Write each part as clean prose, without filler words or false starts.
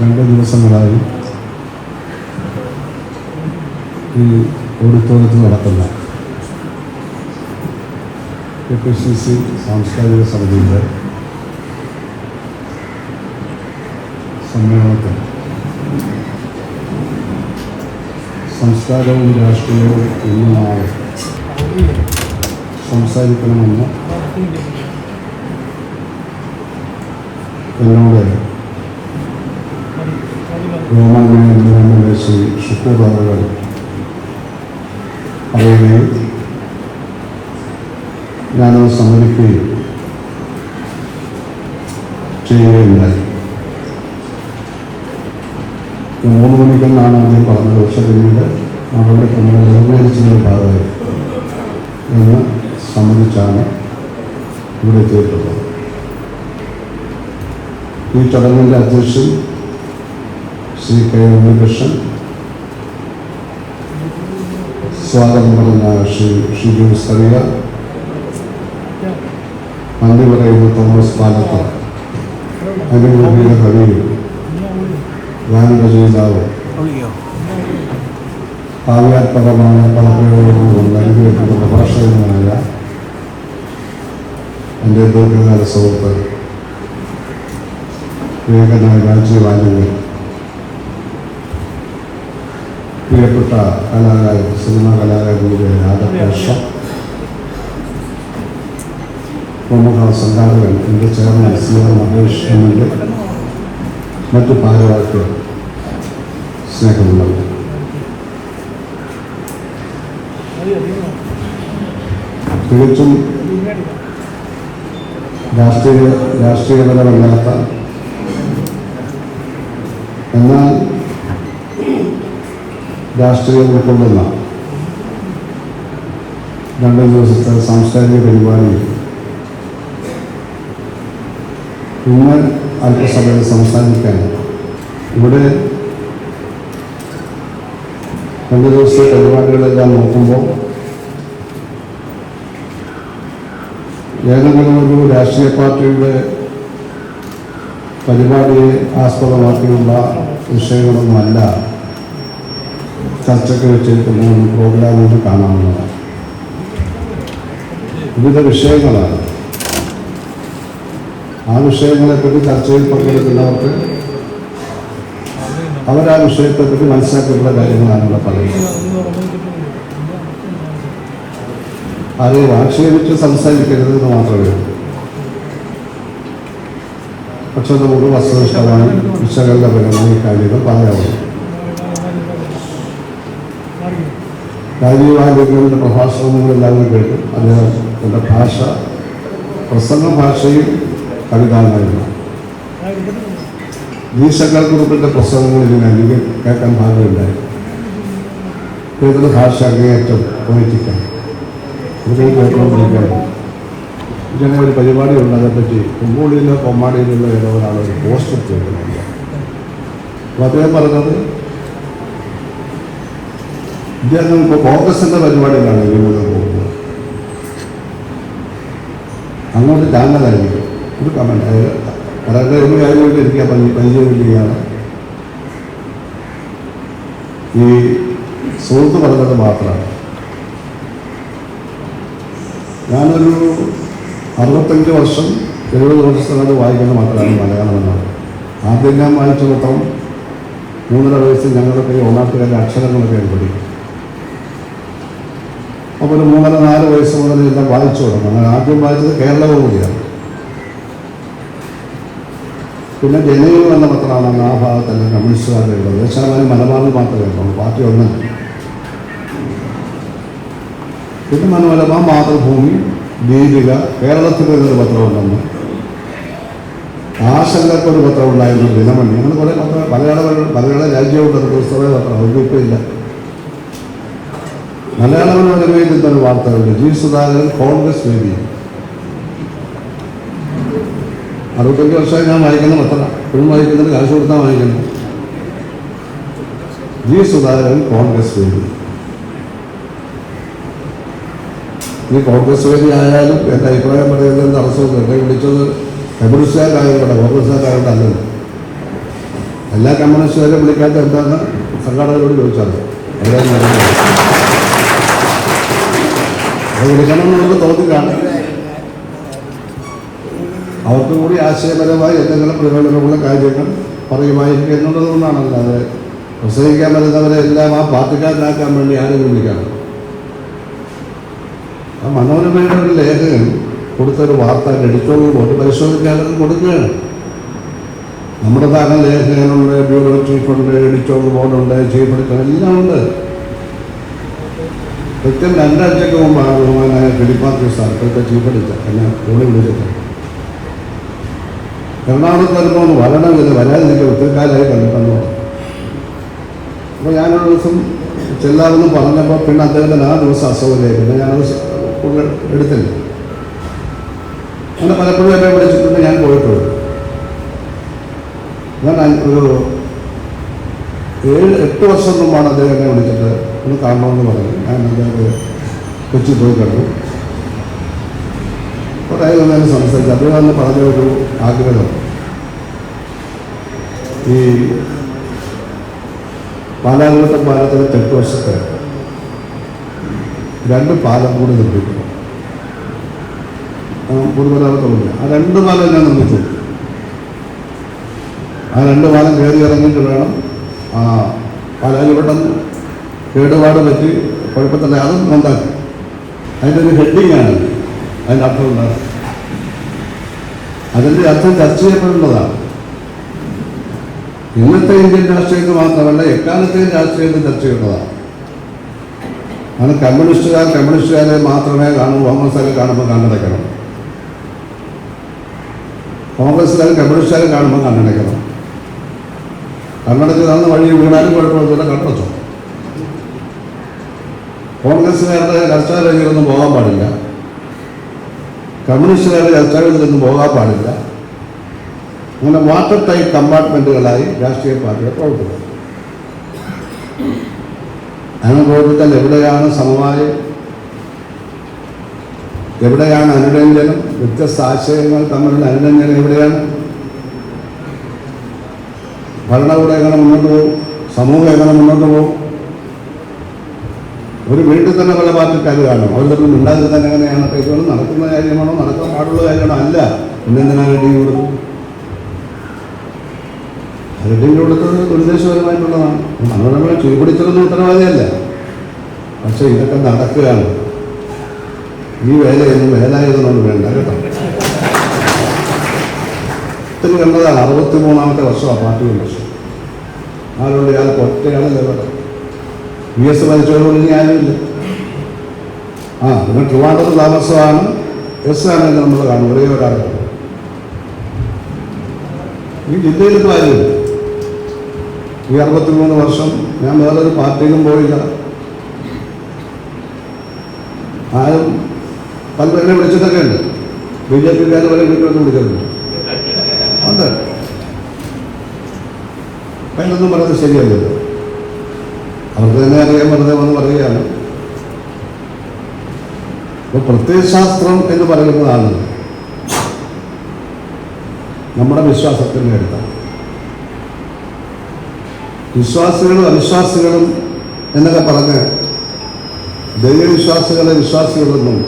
2 ദിവസങ്ങളായി ഈ ഓഡിറ്റോറിയത്തിൽ നടക്കുന്ന KPCC സാംസ്കാരിക സമിതിയുടെ സമ്മേളനത്തിൽ സംസ്കാരവും രാഷ്ട്രീയവും ഇന്നുമായി സംസാരിക്കണമെന്ന് എന്നോട് ബഹുമാന്യനായ ശ്രീ ഷുക്കൂർ അവർ പറയുകയും ഞാനത് സമ്മതിക്കുകയും ചെയ്യുകയുണ്ടായി. 3 മണിക്കെന്നാണ് അദ്ദേഹം പറഞ്ഞത്. പക്ഷേ പിന്നീട് അവരുടെ നമ്മൾ നിർണ്ണയിച്ചതിൻ്റെ ഭാഗമായി എന്ന് സമ്മതിച്ചാണ് ഇവിടെ എത്തിയിട്ടുള്ളത്. ഈ ചടങ്ങിൻ്റെ അധ്യക്ഷൻ ശ്രീ K. ഉണ്ണികൃഷ്ണൻ, സ്വാഗതം പറഞ്ഞ ശ്രീ ഷിജു സറിയ, നന്ദി പറയുന്ന തോമസ് പാലത്ത്, അനുഭൂതിയുടെ കവിയും ഗാനരചയിതാവ്, കാവ്യാത്മകമായ പദപ്രയോഗങ്ങളും അനുഭവിക്കുന്ന പ്രഭാഷകനുമായ എൻ്റെ ദീർഘകാല സുഹൃത്ത് വിവേകനായ രാജീവ് ആനന്ദൻ, പ്രിയപ്പെട്ട കലാകാരൻ, സിനിമാ കലാകാരൻ്റെ രാധാകൃഷ്ണ, പ്രമുഖ സംഘാടകൻ എൻ്റെ ചെയർമാൻ CR മഹേഷ് എന്നിൻ്റെ മറ്റു ഭാരവാഹികൾ, സ്നേഹമുള്ളവർ, തികച്ചും രാഷ്ട്രീയപരമല്ലാത്ത എന്നാൽ രാഷ്ട്രീയം ഉൾക്കൊള്ളുന്ന 2 ദിവസത്തെ സാംസ്കാരിക പരിപാടി ഇന്ന് അല്പസമയം സംസാരിക്കാൻ ഇവിടെ 2 ദിവസത്തെ പരിപാടികളെല്ലാം നോക്കുമ്പോൾ ഏതെങ്കിലും ഒരു രാഷ്ട്രീയ പാർട്ടിയുടെ പരിപാടിയെ ആസ്പദമാക്കിയുള്ള വിഷയങ്ങളൊന്നുമല്ല ചർച്ചയ്ക്ക് വെച്ചിരിക്കുന്ന പ്രോഗ്രാമുകൾ കാണാവുന്നതാണ്. വിവിധ വിഷയങ്ങളാണ്. ആ വിഷയങ്ങളെപ്പറ്റി ചർച്ചയിൽ പങ്കെടുക്കുന്നവർക്ക് അവർ ആ വിഷയത്തെപ്പറ്റി മനസ്സിലാക്കിയുള്ള കാര്യങ്ങളാണ് ഇവിടെ പറയുന്നത്. ആരെയും ആക്ഷേപിച്ച് സംസാരിക്കരുതെന്ന് മാത്രമേ ഉള്ളൂ. പക്ഷെ നമുക്ക് വസ്തുനിഷ്ഠമായി വിശകലനപരമായി കാര്യങ്ങൾ പറയാവുന്നു. രാജീവ് ആനന്ദന്റെ പ്രഭാഷണങ്ങളെല്ലാവരും കേട്ടു. അദ്ദേഹത്തിൻ്റെ ഭാഷ, പ്രസംഗ ഭാഷയും കവിതാനായിരുന്നു. ശങ്കർ കുറുപ്പിൻ്റെ പ്രസംഗങ്ങൾ ഇതിനധികം കേൾക്കാൻ ഭാഗമില്ലായി. അദ്ദേഹത്തിൻ്റെ ഭാഷ അങ്ങേയറ്റം പൊളിറ്റിക്കൽ. ഇതൊക്കെ കേട്ടുകൊണ്ടിരിക്കുകയാണ്. ഇങ്ങനെ ഒരു പരിപാടി ഉണ്ട്. അതേപ്പറ്റി കുമ്പോളിയിലോ കൊമ്മാടിയിലോ ഏതോ ഒരാളൊരു പോസ്റ്റർ ചെയ്തിട്ടുണ്ട്. അപ്പോൾ അദ്ദേഹം പറഞ്ഞത് ഇദ്ദേഹം ഇപ്പോൾ കോൺഗ്രസിൻ്റെ പരിപാടിയിലാണ് ഇതിലൂടെ പോകുന്നത്. അങ്ങോട്ട് ചാനലായിരിക്കും ഒരു കമൻറ്റ്. വളരെ ഒരു കാര്യമായിട്ട് എനിക്ക് പരിചയമില്ലാണ്. ഈ സുഹൃത്ത് പറഞ്ഞത് മാത്രമാണ്. ഞാനൊരു 65 വർഷം 70 വർഷത്തിനത് വായിക്കുന്ന മാത്രമാണ് മലയാളം എന്നാണ്. ആദ്യം ഞാൻ വായിച്ച പത്രം 3.5 വയസ്സിൽ ഞങ്ങളൊക്കെ ഈ ഒന്നാട്ടുകാരുടെ അക്ഷരങ്ങളൊക്കെ പഠിക്കും. അപ്പോൾ ഒരു 3-4 വയസ്സ് മുതൽ എല്ലാം വായിച്ചു തുടങ്ങും. അങ്ങനെ ആദ്യം വായിച്ചത് കേരളകൗമുദിയാണ്. പിന്നെ ജനയുഗം എന്ന പത്രമാണ് ആ ഭാഗത്തല്ല കമ്മ്യൂണിസ്റ്റുകാരുടെ ഉള്ളത്. ദേശാഭിമാനി മലബാറിൽ മാത്രമേ ഉള്ളൂ, പാർട്ടി ഒന്നും. പിന്നെ മനോരമ, മാതൃഭൂമി, ദീപിക, കേരളത്തിൽ ഒരു പത്രമുണ്ടെന്ന്, ആശങ്കക്കൊരു പത്രം ഉണ്ടായിരുന്നു, ദിനമണി. അങ്ങനെ കുറേ പത്രം മലയാള രാജ്യമുണ്ട്, പുസ്തക പത്രം. അതൊന്നും ഇപ്പോൾ ഇല്ല. മലയാള മനോരമയിൽ നിന്നൊരു വാർത്തകളുണ്ട്. G. സുധാകരൻ കോൺഗ്രസ് വേദി. 65 വർഷമായി ഞാൻ വായിക്കുന്ന പത്രം. ഇപ്പോഴും വായിക്കുന്നത്, കാശ് കൊടുത്താൽ വായിക്കുന്നു. G. സുധാകരൻ കോൺഗ്രസ് വേദി. ഈ കോൺഗ്രസ് വേദി ആയാലും എൻ്റെ അഭിപ്രായം പറയുന്നത് തടസ്സമൊന്നും. എന്നെ വിളിച്ചത് കമ്മ്യൂണിസ്റ്റുകാരായതുകൊണ്ട്, കോൺഗ്രസ്സുകാരായതുകൊണ്ട് അല്ലല്ലോ. എല്ലാ കമ്മ്യൂണിസ്റ്റുകാരും വിളിക്കാത്ത എന്താണെന്ന് സംഘാടകരോട് ചോദിച്ചാൽ അത് വിളിക്കണം എന്നുള്ളത് തോന്നിക്കാണ്. അവർക്ക് കൂടി ആശയപരമായി എന്തെങ്കിലും പ്രയോജനമുള്ള കാര്യങ്ങൾ പറയുമായിരിക്കും എന്നുള്ളത് കൊണ്ടാണല്ലോ. അത് പ്രസംഗിക്കാൻ വരുന്നവരെ എല്ലാം ആ പാർട്ടിക്കാരനാക്കാൻ വേണ്ടി ആരും വിളിക്കണം. ആ മനോരമയുടെ ഒരു ലേഖകൻ കൊടുത്തൊരു വാർത്ത എഡിറ്റോറിയൽ ബോർഡ് പരിശോധിക്കാതെ കൊടുക്കുകയാണ്. നമ്മുടെ താരം ലേഖകനുണ്ട്, ബ്യൂറോ ചീഫുണ്ട്, എഡിറ്റോറിയൽ ബോർഡുണ്ട്, ചീഫ് എഡിറ്റർ എല്ലാം ഉണ്ട്. കൃത്യം 2 ആഴ്ചയ്ക്ക് മുമ്പാണ് ബഹുമാനായ ഫിലിപ്പാത്തി സാർ, ഇപ്പോഴത്തെ ചീഫ് എഡിറ്റർ, എന്നെ ഫോണിൽ വിളിച്ചിട്ട് എറണാകുളത്ത് വരുമ്പോൾ വരണമെങ്കിൽ വരാതിരിക്കും ഒത്തിരി കാലമായി കണ്ടിട്ടെന്ന് പറഞ്ഞു. അപ്പോൾ ഞാനൊരു ദിവസം ചെല്ലാമെന്ന് പറഞ്ഞപ്പോൾ പിന്നെ അദ്ദേഹത്തിന് ആ ദിവസം അസൗകര്യമായി. പിന്നെ ഞാനത് കൂടുതൽ എടുത്തില്ല. അങ്ങനെ പലപ്പോഴും എന്നെ വിളിച്ചിട്ടുണ്ട്, ഞാൻ പോയിട്ടുള്ളൂ. ഞാൻ ഒരു 7-8 വർഷം മുമ്പാണ് അദ്ദേഹം എന്നെ വിളിച്ചിട്ട് ഒന്ന് കാണണമെന്ന് പറഞ്ഞു. ഞാൻ അദ്ദേഹത്തെ കൊച്ചി പോയി കണ്ടു. കുറേ ഒന്നും സംസാരിച്ചു. അദ്ദേഹം അന്ന് പറഞ്ഞ ഒരു ആഗ്രഹം, ഈ പാലാരിവട്ടം പാലത്തിന് തെക്ക് വശത്ത് 2 പാലം കൂടി നിർമ്മിക്കണം. പൊതുമരാമത്തുമില്ല. ആ 2 പാലം ഞാൻ നിർമ്മിച്ചു. ആ 2 പാലം കയറി ഇറങ്ങിയിട്ട് വേണം ആ പാലാരിവട്ടം കേടുപാട് പറ്റി കുഴപ്പത്തില്ല, അതും നന്നാക്കി. അതിൻ്റെ ഒരു ഹെഡിങ്ങാണ് അതിൻ്റെ അർത്ഥം ഉണ്ടാകും. അതിൻ്റെ അർത്ഥം ചർച്ച ചെയ്യപ്പെടേണ്ടതാണ്. ഇന്നത്തെ ഇന്ത്യൻ രാഷ്ട്രീയത്തിൽ മാത്രമല്ല, എക്കാലത്തെയും രാഷ്ട്രീയത്തിൽ ചർച്ച ചെയ്യേണ്ടതാണ്. അത് കമ്മ്യൂണിസ്റ്റുകാരെ മാത്രമേ കാണൂ, കോൺഗ്രസ്സുകാരെ കാണുമ്പോൾ കണ്ണടയ്ക്കണം. കോൺഗ്രസ്സുകാർ കമ്മ്യൂണിസ്റ്റുകാരെ കാണുമ്പോൾ കണ്ണടയ്ക്കണം. കണ്ണടച്ച് തന്ന വഴി വീണാലും കുഴപ്പമൊന്നുമില്ല, കണ്ണടച്ചോ. കോൺഗ്രസ്സുകാരുടെ ചർച്ചാവേദിയിലൊന്നും പോകാൻ പാടില്ല, കമ്മ്യൂണിസ്റ്റുകാരുടെ ചർച്ചാവേദിയിലൊന്നും പോകാൻ പാടില്ല. അങ്ങനെ വാട്ടർ ടൈപ്പ് കമ്പാർട്ട്മെൻറ്റുകളായി രാഷ്ട്രീയ പാർട്ടികൾ പ്രവർത്തിക്കുന്നത്. അങ്ങനെ പ്രവർത്തിച്ചാൽ എവിടെയാണ് സമവായം, എവിടെയാണ് അനുരഞ്ജനം, വ്യത്യസ്ത ആശയങ്ങൾ തമ്മിലുള്ള അനുരഞ്ജനം എവിടെയാണ്? ഭരണകൂടം എങ്ങനെ മുന്നോട്ട് പോകും? സമൂഹം എങ്ങനെ മുന്നോട്ട് പോകും? ഒരു വീട്ടിൽ തന്നെ പല പാർട്ടിക്കാർ കാണും. അവർ തമ്മിൽ ഉണ്ടാകുന്നത് എങ്ങനെയാണ്? ഇതുപോലെ നടക്കുന്ന കാര്യമാണോ, നടക്കാൻ പാടുള്ള കാര്യമാണോ? അല്ല. പിന്നെന്തിനാണ് റെഡിങ് കൊടുത്തത്? റെഡിങ് കൊടുത്തത് ദുരുദ്ദേശപരമായിട്ടുള്ളതാണ്. മനോരമ ചുരുപിടിച്ചതൊന്നും ഉത്തരവാദിയല്ല. പക്ഷെ ഇതൊക്കെ നടക്കുകയാണ്. ഈ വേലയൊന്നും വേലായതൊന്നും വേണ്ട കേട്ടോ. ഒത്തിരി കണ്ടതാണ്. 63ാമത്തെ വർഷമാണ് പാർട്ടി വർഷം. ആരോട് ഇയാൾക്ക് ഒറ്റയാളല്ലേ വേണം. VS മരിച്ചവരോട് ഇനി ആരുമില്ല. നിങ്ങൾ ട്രിവാൻഡ്രത്ത് താമസമാണ്, S ആണെന്ന് നമ്മൾ കാണും. ഒരേ ഒരാളാണ് ഈ ജില്ലയിലിപ്പോൾ ആരുമില്ല. ഈ 63 വർഷം ഞാൻ വേറൊരു പാർട്ടിയിലും പോയില്ല. ആരും പലരെ വിളിച്ചിട്ടൊക്കെ ഉണ്ട്. BJPക്കാർ വരെ വീട്ടിലൊന്നും വിളിച്ചിട്ടുണ്ട്. ഉണ്ട്. അതിനൊന്നും പറയുന്നത് ശരിയല്ലല്ലോ. അവർക്ക് തന്നെ അറിയാൻ വെറുതെ വന്ന് പറയുകയാണ്. അപ്പോൾ പ്രത്യയശാസ്ത്രം എന്ന് പറയുന്നതാണ് നമ്മുടെ വിശ്വാസത്തിൻ്റെ അടുത്താണ്. വിശ്വാസികളും അവിശ്വാസികളും എന്നൊക്കെ പറഞ്ഞ് ദൈവവിശ്വാസികളെ വിശ്വാസികളെന്നും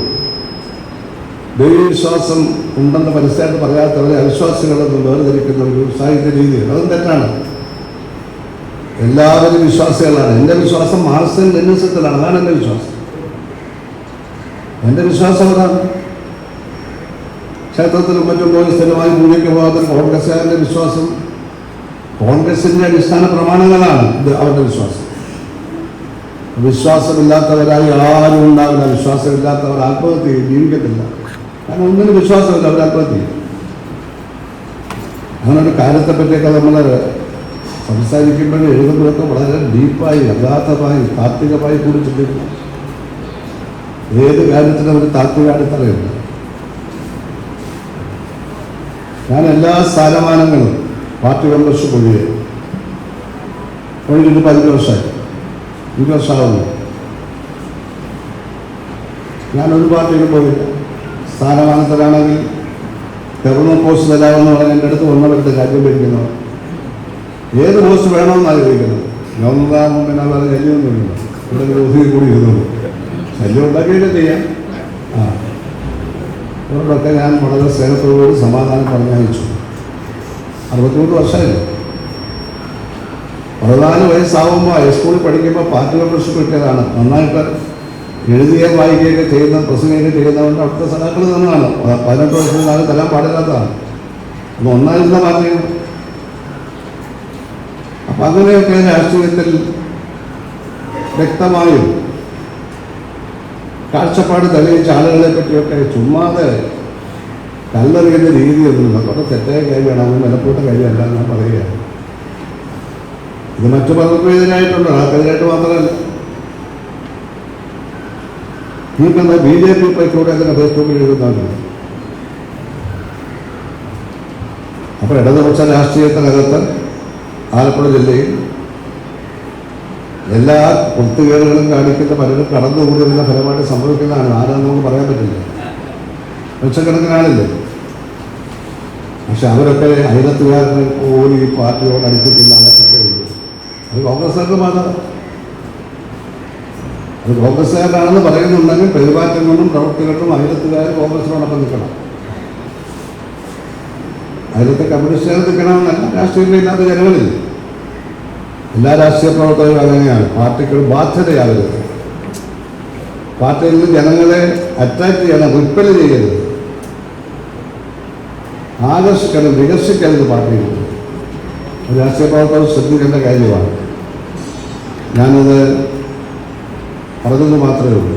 ദൈവവിശ്വാസം ഉണ്ടെന്ന് പരസ്യമായിട്ട് പറയാത്തവരെ അവിശ്വാസികളെന്നും വേർതിരിക്കുന്ന ഒരു സാഹിത്യ രീതിയാണ്. അതും തെറ്റാണ്. എല്ലാവരും വിശ്വാസികളാണ്. എൻ്റെ വിശ്വാസം മാർക്സിൽ ലെനിനിസത്തിലാണ്. അതാണ് എൻ്റെ വിശ്വാസം. എൻ്റെ വിശ്വാസം അതാണ്. ക്ഷേത്രത്തിലും മറ്റും പോയി സ്ഥിരമായി പൂജയ്ക്ക് പോകാത്ത കോൺഗ്രസ്സുകാരുടെ വിശ്വാസം കോൺഗ്രസിൻ്റെ അടിസ്ഥാന പ്രമാണങ്ങളാണ്. ഇത് അവരുടെ വിശ്വാസം. വിശ്വാസമില്ലാത്തവരായി ആരും ഉണ്ടാവില്ല. വിശ്വാസമില്ലാത്തവർ ആത്മഹത്യ ചെയ്യും, ജീവിക്കത്തില്ല. കാരണം ഒന്നിനും വിശ്വാസമില്ല, അവർ ആത്മഹത്യ ചെയ്യും. അങ്ങനെ ഒരു കാര്യത്തെപ്പറ്റിയൊക്കെ നമ്മൾ സംസാരിക്കുമ്പോഴും എഴുതുമ്പോഴൊക്കെ വളരെ ഡീപ്പായി, അഗാധമായി, താത്വികമായി കൂടി ചിന്തിക്കുന്നു. ഏത് കാര്യത്തിനും ഒരു താത്വിക അടിത്തറയുണ്ട്. ഞാൻ എല്ലാ സ്ഥാനമാനങ്ങളും പാർട്ടി മെമ്പർഷിപ്പ് ഒഴികെ ഒഴിഞ്ഞിട്ട് 15 വർഷമായി, 20 വർഷമാകുന്നു. ഞാനൊരു പാർട്ടിയിലും പോയില്ല. സ്ഥാനമാനത്തിലാണെങ്കിൽ ഗവർണർ പോസ്റ്റ് തരാമെന്ന് പറഞ്ഞ് എൻ്റെ അടുത്ത് വന്നവരുടെ രാജ്യം ഭരിക്കുന്നവർ ഏത് പോസ്റ്റ് വേണമെന്നാണ് ചോദിക്കുന്നത്. ഗവർണറാകുമ്പോൾ പിന്നെ വേറെ ശല്യമൊന്നുമില്ല, ഇവിടെ ഒതുങ്ങി കൂടി ഇരുന്നുള്ളൂ. ശല്യം ഉണ്ടാക്കിയൊക്കെ ചെയ്യാം. അവരോടൊക്കെ ഞാൻ വളരെ സ്നേഹത്തോടുകൂടി സമാധാനം പറഞ്ഞയച്ചു. 63 വർഷമായില്ല. 14 വയസ്സാവുമ്പോൾ ഹൈസ്കൂളിൽ പഠിക്കുമ്പോൾ പാർട്ടി മെമ്പർഷിപ്പ് കിട്ടിയതാണ്. നന്നായിട്ട് എഴുതുകയും വായിക്കുകയൊക്കെ ചെയ്യുന്ന, പ്രസംഗമൊക്കെ ചെയ്യുന്നതുകൊണ്ട് അവിടുത്തെ സഖാക്കൾ തന്നെയാണ്. 18 വയസ്സിൽ നാളെ തരാൻ പാടില്ലാത്തതാണ്. അത് ഒന്നായിരുന്ന പാർട്ടിയാണ്. അപ്പം അങ്ങനെയൊക്കെ രാഷ്ട്രീയത്തിൽ വ്യക്തമായും കാഴ്ചപ്പാട് തെളിയിച്ച ആളുകളെ പറ്റിയൊക്കെ ചുമ്മാതെ കല്ലെറിയുന്ന രീതിയൊന്നുമില്ല. വളരെ തെറ്റായ കാര്യമാണ്, അങ്ങനെ വിലപ്പെട്ട കാര്യമല്ല ഞാൻ പറയുകയാണ്. ഇത് മറ്റു പലർക്കും എതിരായിട്ടുണ്ട്, ആൾക്കെതിരായിട്ട് മാത്രമല്ല. നിങ്ങൾക്കെന്താ BJP പറ്റിക്കൂടെ അങ്ങനെ ഫേസ്ബുക്കിൽ എഴുതുന്നുണ്ട്. അപ്പോൾ ഇടതുപക്ഷ രാഷ്ട്രീയത്തിനകത്ത് ആലപ്പുഴ ജില്ലയിൽ എല്ലാ വൃത്തികേടുകളും കാണിക്കുന്ന പലരും കടന്നുകൂടിയതിൻ്റെ ഫലമായിട്ട് സംഭവിക്കുന്നതാണ്. ആരാന്ന് നമുക്ക് പറയാൻ പറ്റില്ല. ലക്ഷക്കണക്കിനാളില്ലേ. പക്ഷെ അവരൊക്കെ അയലത്തുകാരനെ പോലും ഈ പാർട്ടിയോട് അടുത്തിട്ടില്ല. അകത്തൊക്കെ ഉള്ളൂ. അത് കോൺഗ്രസ്സുകാർക്ക് മാത്രം. അത് കോൺഗ്രസ്സുകാരാണെന്ന് പറയുന്നുണ്ടെങ്കിൽ പെരുമാറ്റം കൊണ്ടും പ്രവർത്തികളും അയലത്തുകാർ കോൺഗ്രസിനോടൊപ്പം നിൽക്കണം. അയലത്തെ കമ്മ്യൂണിസ്റ്റുകാർ നിൽക്കണമെന്നല്ല, രാഷ്ട്രീയമില്ലാത്ത ജനങ്ങളില്ല. എല്ലാ രാഷ്ട്രീയ പ്രവർത്തകരും അങ്ങനെയാണ്. പാർട്ടിക്ക് ബാധ്യതയാകരുത്. പാർട്ടിയിൽ നിന്ന് ജനങ്ങളെ അട്രാക്ട് ചെയ്യണം, റിപ്പൽ ചെയ്യരുത്, ആകർഷിക്കണം, വികസിക്കരുത്. പാർട്ടിയിൽ രാഷ്ട്രീയ പ്രവർത്തകർ ശ്രദ്ധിക്കേണ്ട കാര്യമാണ്. ഞാനത് പറഞ്ഞത് മാത്രമേ ഉള്ളൂ.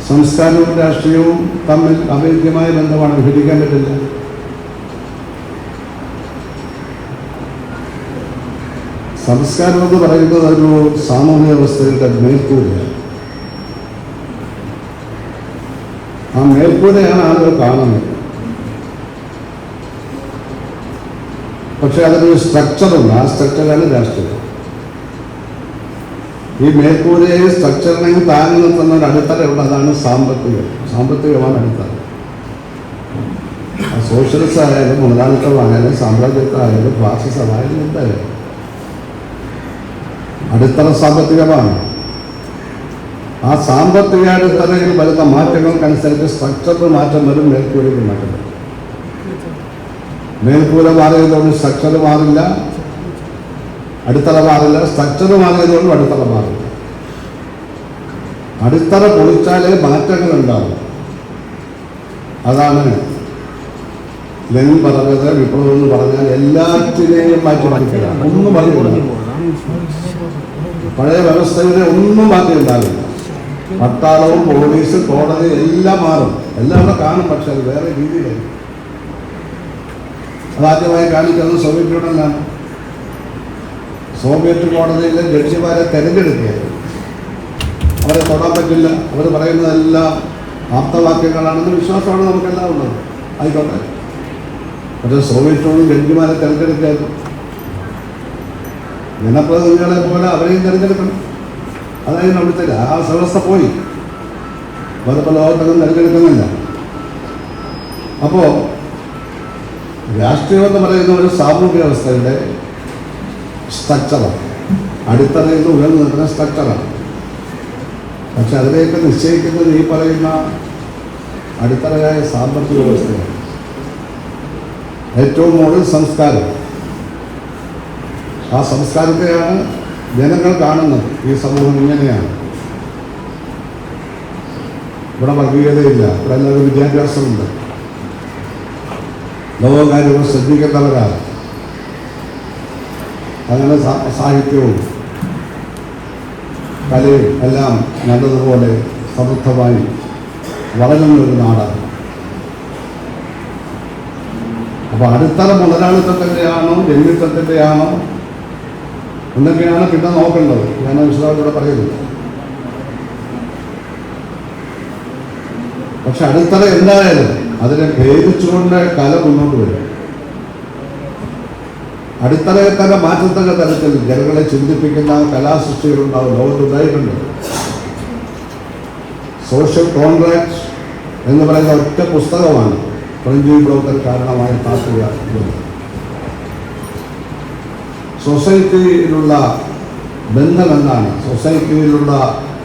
സംസ്കാരവും രാഷ്ട്രീയവും തമ്മിൽ അഭേദ്യമായ ബന്ധമാണ്, വിഭജിക്കാൻ പറ്റില്ല. സംസ്കാരം എന്ന് പറയുന്നത് ഒരു സാമൂഹ്യ വ്യവസ്ഥയുടെ മേൽക്കൂരയാണ്. ആ മേൽക്കൂരയാണ് ആളുകൾ കാണുന്നത്. പക്ഷെ അതിനൊരു സ്ട്രക്ചറുണ്ട്. ആ സ്ട്രക്ചറാണ് രാഷ്ട്രീയം. ഈ മേൽക്കൂരയെ സ്ട്രക്ചറിനെയും താങ്ങി നിർത്തുന്ന ഒരു അടിത്തറയുണ്ട്. അതാണ് സാമ്പത്തികമാണ് അടിത്തറ. സോഷ്യലിസം ആയാലും മുതലാളിത്തമായാലും സാമ്രാജ്യത്വമായാലും ഫാസിസമായാലും എന്തായാലും അടിത്തറ സാമ്പത്തികമാണ്. ആ സാമ്പത്തിക അടിത്തറയിൽ വരുന്ന മാറ്റങ്ങൾക്കനുസരിച്ച് സ്ട്രക്ചറിന് മാറ്റം വരും, മേൽക്കൂരയ്ക്ക് മാറ്റം വരും. മേൽക്കൂര മാറിയതുകൊണ്ട് സ്ട്രക്ചർ മാറില്ല, അടിത്തറ മാറില്ല. സ്ട്രക്ചർ മാറിയതുകൊണ്ടും അടിത്തറ മാറില്ല. അടിത്തറ പൊളിച്ചാലേ മാറ്റങ്ങൾ ഉണ്ടാകും. അതാണ് ലെനിൻ പറഞ്ഞത്. വിപ്ലവം എന്ന് പറഞ്ഞാൽ എല്ലാറ്റിനെയും മാറ്റി പഠിക്കണം. ഒന്നും പറഞ്ഞില്ല. പഴയ വ്യവസ്ഥയിലെ ഒന്നും മാറ്റി ഉണ്ടാവില്ല. പട്ടാളവും പോലീസും കോടതി എല്ലാം മാറും. എല്ലാം അവിടെ കാണും. പക്ഷെ അത് വേറെ രീതിയിലായി. അതാദ്യമായി കാണിക്കുന്നത് സോവിയറ്റ് യൂണിയനിലാണ്. സോവിയറ്റ് കോടതിയിലെ ജഡ്ജിമാരെ തെരഞ്ഞെടുക്കുകയായിരുന്നു. അവരെ തൊടാൻ പറ്റില്ല. അവർ പറയുന്നതെല്ലാം ആപ്തവാക്യങ്ങളാണെന്ന് വിശ്വാസമാണ് നമുക്കെല്ലാം ഉള്ളത്. ആയിക്കോട്ടെ. പക്ഷേ സോവിയറ്റ് യൂണിയൻ ജഡ്ജിമാരെ തെരഞ്ഞെടുക്കുകയായിരുന്നു. ജനപ്രതിനിധികളെ പോലെ അവരെയും തിരഞ്ഞെടുക്കണം. അതായത് അവിടുത്തെ ആ വ്യവസ്ഥ പോയി. വേറെ ലോകത്തൊന്നും തിരഞ്ഞെടുക്കുന്നില്ല. അപ്പോൾ രാഷ്ട്രീയം എന്ന് പറയുന്ന ഒരു സാമൂഹ്യ വ്യവസ്ഥയുടെ സ്ട്രക്ചറാണ്. അടിത്തറയിൽ നിന്ന് ഉയർന്നു നിൽക്കുന്ന സ്ട്രക്ചറാണ്. പക്ഷെ അതിലേക്ക് നിശ്ചയിക്കുന്നത് ഈ പറയുന്ന അടിത്തറയായ സാമ്പത്തിക വ്യവസ്ഥയാണ്. ഏറ്റവും മുകളിൽ സംസ്കാരം. ആ സംസ്കാരത്തെയാണ് ജനങ്ങൾ കാണുന്നത്. ഈ സമൂഹം ഇങ്ങനെയാണ്. ഇവിടെ വർഗീയതയില്ല. ഇവിടെ എല്ലാവരും വിദ്യാഭ്യാസമുണ്ട്. ലോകകാര്യങ്ങൾ ശ്രദ്ധിക്കുന്നവരാണ്. അങ്ങനെ സാഹിത്യവും കലയും എല്ലാം നല്ലതുപോലെ സമൃദ്ധമായി വളരുന്നൊരു നാടാണ്. അപ്പോൾ അടിത്തറ മുതലാളിത്തത്തിൻ്റെയാണോ ജന്മിത്വത്തിൻ്റെയാണോ എന്നൊക്കെയാണ് പിന്നെ നോക്കേണ്ടത്. ഞാൻ വിശദമായിട്ടൂടെ പറയുന്നത്. പക്ഷെ അടിത്തറ എന്തായാലും അതിനെ ഭേദിച്ചുകൊണ്ട് കല മുന്നോട്ട് വരും. അടിത്തറയെ തന്നെ മാറ്റത്തക്ക തരത്തിൽ ജനങ്ങളെ ചിന്തിപ്പിക്കുന്ന കലാസൃഷ്ടികളുണ്ടാവും. ലോകത്തുണ്ടായിട്ടുണ്ട്. സോഷ്യൽ കോൺട്രാക്ട് എന്ന് പറയുന്ന ഒറ്റ പുസ്തകമാണ് ഫ്രഞ്ച് വിപ്ലവത്തിന് കാരണമായ താത്വിക. സൊസൈറ്റിയിലുള്ള ബന്ധം എന്താണ്, സൊസൈറ്റിയിലുള്ള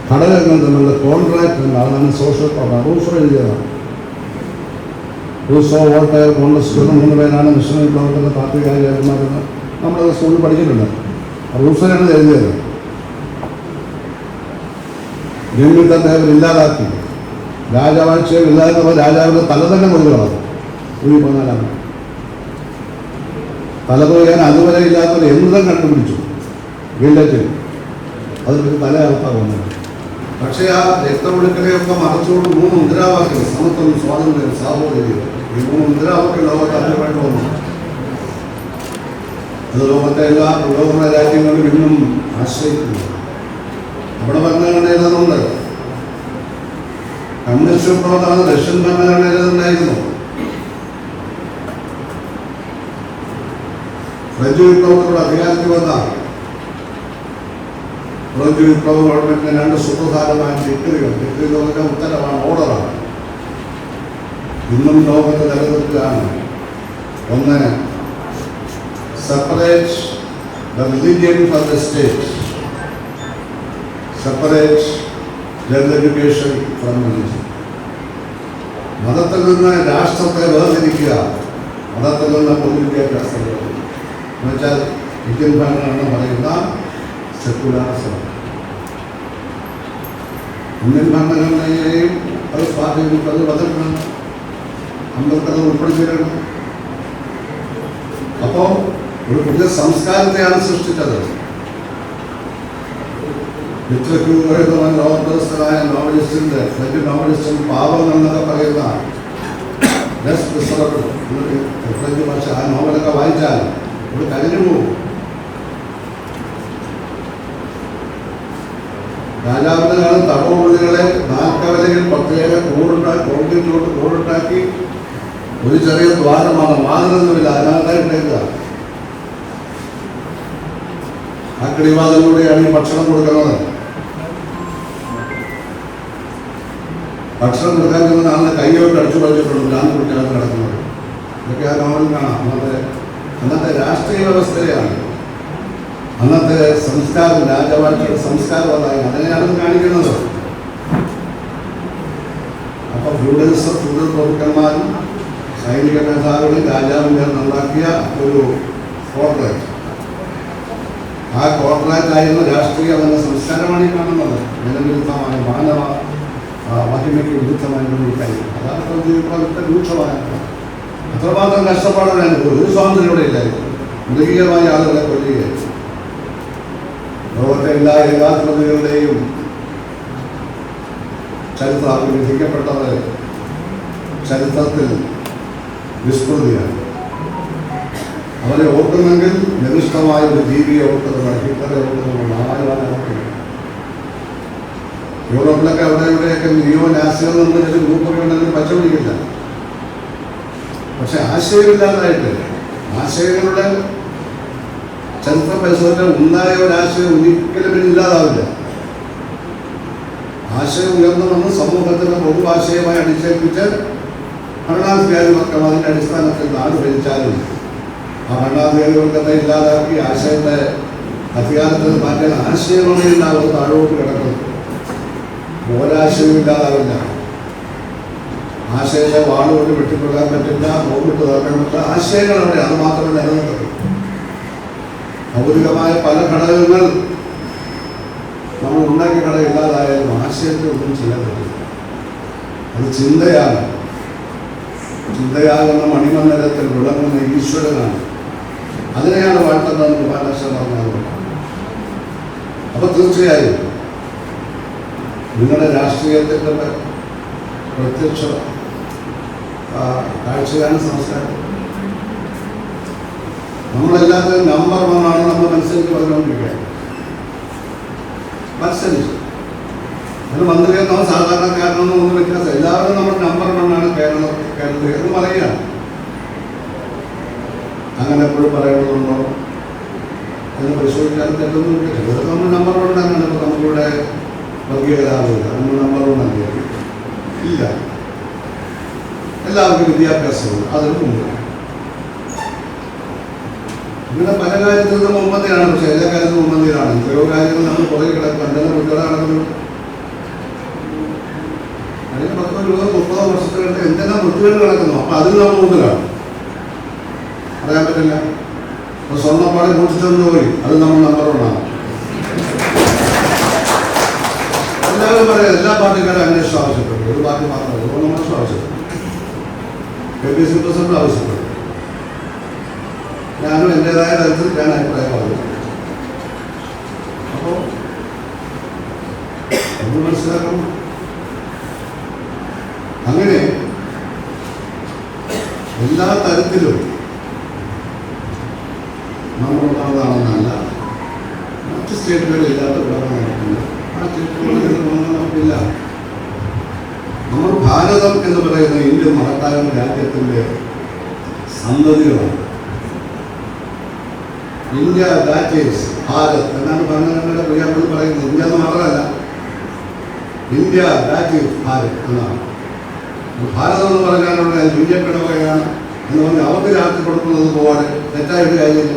ഘടകങ്ങൾ തമ്മിലുള്ള കോൺട്രാക്ട് എന്താണ്, അതാണ് സോഷ്യൽ പ്രോഗ്രാം. റൂസോ എഴുതിയതാണ്. റൂസോ, വോൾട്ടയർ, മോണ്ടസ്ക്യൂർ 3 പേരാണ് മിഷണറി പ്രവർത്തന പാർട്ടിക്കാരെന്ന് നമ്മളത് സ്കൂളിൽ പഠിച്ചിട്ടുണ്ട്. റൂസോയാണ് എഴുതിയത്. ജന്മിത്തത്തെ അവർ ഇല്ലാതാക്കി. രാജവാഴ്ചയിൽ ഇല്ലാതെ രാജാവിൻ്റെ തല തന്നെ കൊല്ലുകളാണ്. 14 തല കൊയ്യാൻ അതുവരെ ഇല്ലാത്തവർ എന്തും കണ്ടുപിടിച്ചു വില്ലറ്റിൽ. അതിൽ തല അർത്ഥമാകുന്നത്. പക്ഷേ ആ രക്തമൊഴുക്കലെയൊക്കെ മറച്ചുകൊണ്ട് 3 മുദ്രാവാക്യങ്ങൾ, സമത്വം, സ്വാതന്ത്ര്യം, സാഹോദര്യം, ഈ 3 മുദ്രാവാക്യം ലോകത്ത് ആദ്യമായിട്ട് വന്നു. അത് ലോകത്തെ എല്ലാ പുരോഗമന രാജ്യങ്ങളും ഇന്നും ആശ്രയിക്കുന്നു. അവിടെ ഭരണഘടന എഴുതുന്നുണ്ട്. കമ്മ്യൂണിസ്റ്റ് വിപ്ലവത്താണ് റഷ്യൻ ഭരണഘടന എഴുതുന്നുണ്ടായിരുന്നു. ഫ്രഞ്ച് വിപ്ലവത്തിലൂടെ അധികാരത്തിൽ വന്ന ഫ്രഞ്ച് വിപ്ലവ ഗവൺമെന്റിന് 2 സുപ്രധാനമായ ഡിഗ്രികളുടെ ഉത്തരവാണ്, ഓർഡറാണ്. ഇന്നും ലോകത്ത് നിലനിൽക്കുകയാണ്. ഒന്ന്, separate the religion from the state, separate general education from religion. മതത്തിൽ നിന്ന് രാഷ്ട്രത്തെ വേർതിരിക്കുക, മതത്തിൽ നിന്ന് പൊതുവിദ്യാഭ്യാസം എന്നുവെച്ചാൽ ഇന്ത്യൻ ഭരണഘടന പറയുന്ന സെക്കുലാറിസം. ഇന്ത്യൻ ഭരണഘടനയെയും അത് സ്വാധീനിക്കും, അത് വന്നിട്ടുണ്ട്, അംബേദ്കർ ഉൾപ്പെടുത്തിയിട്ടുണ്ട്. അപ്പോൾ ഒരു പുതിയ സംസ്കാരത്തെയാണ് സൃഷ്ടിച്ചത്. ലോകപ്രശസ്തനായ നോവലിസ്റ്റിൻ്റെ, ഫ്രഞ്ച് നോവലിസ്റ്റിന് പാവങ്ങൾ എന്നൊക്കെ പറയുന്ന ഫ്രഞ്ച് ഭാഷ, ആ നോവലൊക്കെ വായിച്ചാൽ ഒരു കഴിഞ്ഞു പോകും. രാജാവിന്റെ കാലം തടവുപുള്ളികളെ നാൽക്കവലയിൽ പ്രത്യേക കോൺക്രീറ്റിലോട്ട് കൂടുണ്ടാക്കി ഒരു ചെറിയ ദ്വാരമാണ്, വാതിലൊന്നുമില്ല, അതിനകത്തായിട്ടേക്കുക. ആ കിളിവാതിലൂടെയാണ് ഈ ഭക്ഷണം കൊടുക്കുന്നത്. ഭക്ഷണം കൊടുക്കാൻ ചെന്ന ആളിനെ കൈയോട്ട് അടിച്ചു പഠിച്ചിട്ടുണ്ട്, ഭ്രാന്ത് കുട്ടികൾക്ക് നടക്കുന്നത്. ഇതൊക്കെ ആ നോവലിൽ കാണാം. അന്നത്തെ രാഷ്ട്രീയ വ്യവസ്ഥയാണ്, അന്നത്തെ സംസ്കാരം, രാജവാഴ്ചയുടെ സംസ്കാരം അതായി. അതിനെയാണ് കാണിക്കുന്നത്. അപ്പൊ ഫ്യൂഡൽ പ്രഭുക്കന്മാരും സൈനിക മേധാവികളും രാജാവും ചേർന്ന് ഉണ്ടാക്കിയ ഒരു കോർപ്പറേറ്റ്, ആ കോർപ്പറേറ്റായിരുന്ന രാഷ്ട്രീയ എന്ന സംസ്കാരമാണ് ഈ കാണുന്നത്. ജനവിരുദ്ധമായ, മാനവ മഹിമയ്ക്ക് വിരുദ്ധമായ കാര്യം. അതാണ് പ്രവൃത്തി രൂക്ഷമായ. അത്രമാത്രം കഷ്ടപ്പാടാണ് അനുഭവം. ഒരു സ്വാതന്ത്ര്യം ഇവിടെ ഇല്ലായിരുന്നു. മൃഗീയമായ ആളുകളെ കൊല്ലുകയായിരുന്നു. ലോകത്തെ എല്ലാ ഏകാധിപതികളുടെയും ചരിത്രം വിധിക്കപ്പെട്ടത് ചരിത്രത്തിൽ വിസ്മൃതിയാണ്. അവരെ ഓർക്കുന്നെങ്കിൽ നിർദ്ദിഷ്ടമായ ഒരു ജീവിയെ ഓർക്കുന്നതാണ്, ഹിറ്റ്ലറെ ഓർക്കുന്നതാണ്. ആരും യൂറോപ്പിലൊക്കെ അവിടെ ഇവിടെയൊക്കെ നിയോ നാസികൾ നിന്ന് ചില ഗ്രൂപ്പൊക്കെ ഉണ്ടെങ്കിൽ പച്ചപിടിക്കില്ല. പക്ഷെ ആശയമില്ലാതായിട്ട്, ആശയങ്ങളുടെ ചരിത്ര പരിശോധന ഉണ്ടായ ഒരാശയം ഒരിക്കലും ഇല്ലാതാവില്ല. ആശയം ഉയർന്നു വന്ന് സമൂഹത്തിന് പൊതുവാശയമായി അടിച്ചേൽപ്പിച്ച് ഭരണാധികാരികൾക്കും അതിൻ്റെ അടിസ്ഥാനത്തിൽ നാട് ഭരിച്ചാലും ആ ഭരണാധികാരികൾക്കത്തെ ഇല്ലാതാക്കി ആശയത്തെ അധികാരത്തിൽ മാറ്റാൻ ആശയങ്ങളില്ല, അവർ താഴോട്ട് കിടക്കുന്നു. ഒരാശയവും ഇല്ലാതാവില്ല. ആശയത്തെ വാളുകൊണ്ട് വെട്ടിക്കൊള്ളാൻ പറ്റില്ല, ബോംബിട്ട് തകർക്കാൻ പറ്റില്ല. ആശയങ്ങൾ അവിടെ, അത് മാത്രമേ നിലനിൽക്കൂ. ഭൗതികമായ പല ഘടകങ്ങൾ നമ്മൾ ഉണ്ടാക്കിയ ഘടകം ഇല്ലാതായാലും ആശയത്തെ ഒന്നും ചെയ്യാൻ പറ്റില്ല. അത് ചിന്തയാണ്. ചിന്തയാകുന്ന മണിമന്ദിരത്തിൽ വിളങ്ങുന്ന ഈശ്വരനാണ്. അതിനെയാണ് വാഴ്ത്തുന്നതെന്ന് മഹാരാഷ്ട്ര പറഞ്ഞത്. അപ്പൊ തീർച്ചയായും നിങ്ങളുടെ രാഷ്ട്രീയത്തിൻ്റെ പ്രത്യക്ഷ കാഴ്ചയാണ് സംസ്കാരം. നമ്മളെല്ലാത്തിനും നമ്പർ 1 ആണ് നമ്മൾ മനസ്സിലേക്ക് പറഞ്ഞുകൊണ്ടിരിക്കുക. മത്സരിച്ചു അത് മന്ത്രിയെന്നോ സാധാരണക്കാരനോ ഒന്നും വ്യത്യാസം. എല്ലാവരും നമ്മൾ നമ്പർ 1 ആണ് കേരളത്തിൽ എന്ന് പറയുകയാണ്. അങ്ങനെ എപ്പോഴും പറയേണ്ടതുണ്ടോ എന്ന് പരിശോധിക്കാൻ തെറ്റൊന്നുമില്ല. ചിലത് നമ്മൾ നമ്പർ 1 തന്നെയാണ്. ഇപ്പോൾ നമുക്കിവിടെ വർഗീയതാവില്ല, നമ്മൾ നമ്പർ 1 അല്ലേ? ഇല്ല. എല്ലാവർക്കും വിദ്യാഭ്യാസമുണ്ട്, അതിന് മുമ്പ് ഇവിടെ പല കാര്യത്തിലും മുമ്പന്തിയാണ്, പക്ഷെ എല്ലാ കാര്യത്തിലും മുമ്പന്തിയിലാണ്. ഓരോ കാര്യങ്ങൾ നമ്മൾ പുറകെ കിടക്കും. എന്തെങ്കിലും കുട്ടികളെ നടക്കുന്നു. കഴിഞ്ഞ 10-20-30 വർഷത്തിലായിട്ട് എന്തെല്ലാം വൃത്തികൾ നടക്കുന്നു. അപ്പൊ അതിൽ നമ്മൾ മുമ്പിലാണ്. പറയാൻ പറ്റില്ല. അപ്പൊ സ്വർണ്ണപ്പാടെ മോഷിച്ചെന്ന് പോയി, അത് നമ്മൾ നമ്പർ 1 എല്ലാവരും പറയാം. എല്ലാ പാർട്ടിക്കാരും അന്വേഷണം ആവശ്യപ്പെട്ടു. ഒരു പാർട്ടി മാത്രമല്ല, ഗവർണമെന്റ് ആവശ്യപ്പെട്ടു, KPSC പ്രസിഡന്റ് ആവശ്യപ്പെട്ടു. ഞാനും എൻ്റെതായ തരത്തിൽ ഞാൻ അഭിപ്രായം പറഞ്ഞു. അപ്പോൾ നമ്മൾ മനസ്സിലാക്കണം. അങ്ങനെ എല്ലാ തരത്തിലും നമ്മളുള്ളതാണെന്നല്ല, മറ്റ് സ്റ്റേറ്റുകളിൽ ഇല്ലാത്ത പ്രവർത്തനങ്ങളുണ്ട്. ആ സ്റ്റേറ്റുകളിൽ നമുക്കില്ല. നമ്മൾ ഭാരതം എന്ന് പറയുന്ന ഇന്ത്യൻ മഹത്തായ രാജ്യത്തിൻ്റെ സന്തതികളാണ്. ഇന്ത്യ ദാറ്റ് ഈസ് ഭാരത് എന്നാണ് ഭരണഘടനയുടെ പ്രിയാമ്പിൾ പറയുന്നത്. ഇന്ത്യ എന്ന് മാത്രമല്ല, ഇന്ത്യ ദാറ്റ് ഈസ് ഭാരത് എന്നാണ്. ഭാരതം എന്ന് പറഞ്ഞാലുള്ള ഇന്ത്യയുടെ വകയാണ് എന്ന് പറഞ്ഞ് അവർക്ക് രാത്രി കൊടുക്കുന്നത് പോലെ തെറ്റായിട്ട് കാര്യമില്ല.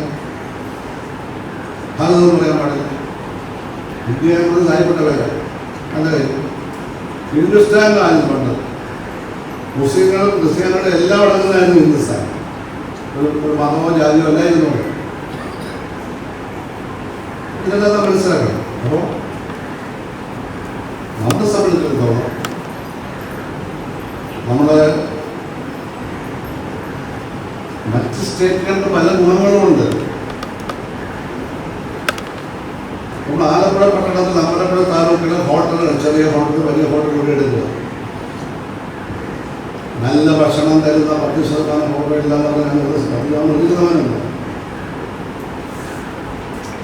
ഭാരതം എന്ന് പറയാൻ പാടില്ല. ഇന്ത്യ എന്നത് സായിപ്പെട്ട പേര് നല്ല കാര്യം. ഹിന്ദുസ്ഥാനിലായിരുന്നു പണ്ട്. മുസ്ലിങ്ങളും ക്രിസ്ത്യാനികളും എല്ലാം അടങ്ങുന്നതായിരുന്നു ഹിന്ദുസ്ഥാൻ. ഒരു മതമോ ജാതിയോ അല്ലായിരുന്നു. ഇതെല്ലാം മനസ്സിലാക്കണം. അപ്പോൾ നമ്മളെ സംബന്ധിച്ചിടത്തോളം നമ്മളെ മറ്റ് സ്റ്റേറ്റുകൾക്ക് പല ഗുണങ്ങളുമുണ്ട്. നമ്മൾ ആലപ്പുഴ പട്ടണത്തിൽ അമ്പലപ്പുഴ താലൂക്കിലെ ഹോട്ടലുകൾ, ചെറിയ ഹോട്ടൽ, വലിയ ഹോട്ടലുകൾ എടുക്കുക. നല്ല ഭക്ഷണം തരുന്ന 10% ഹോട്ടലില്ലാന്ന് പറഞ്ഞാൽ ഒരു ശതമാനമുണ്ട്.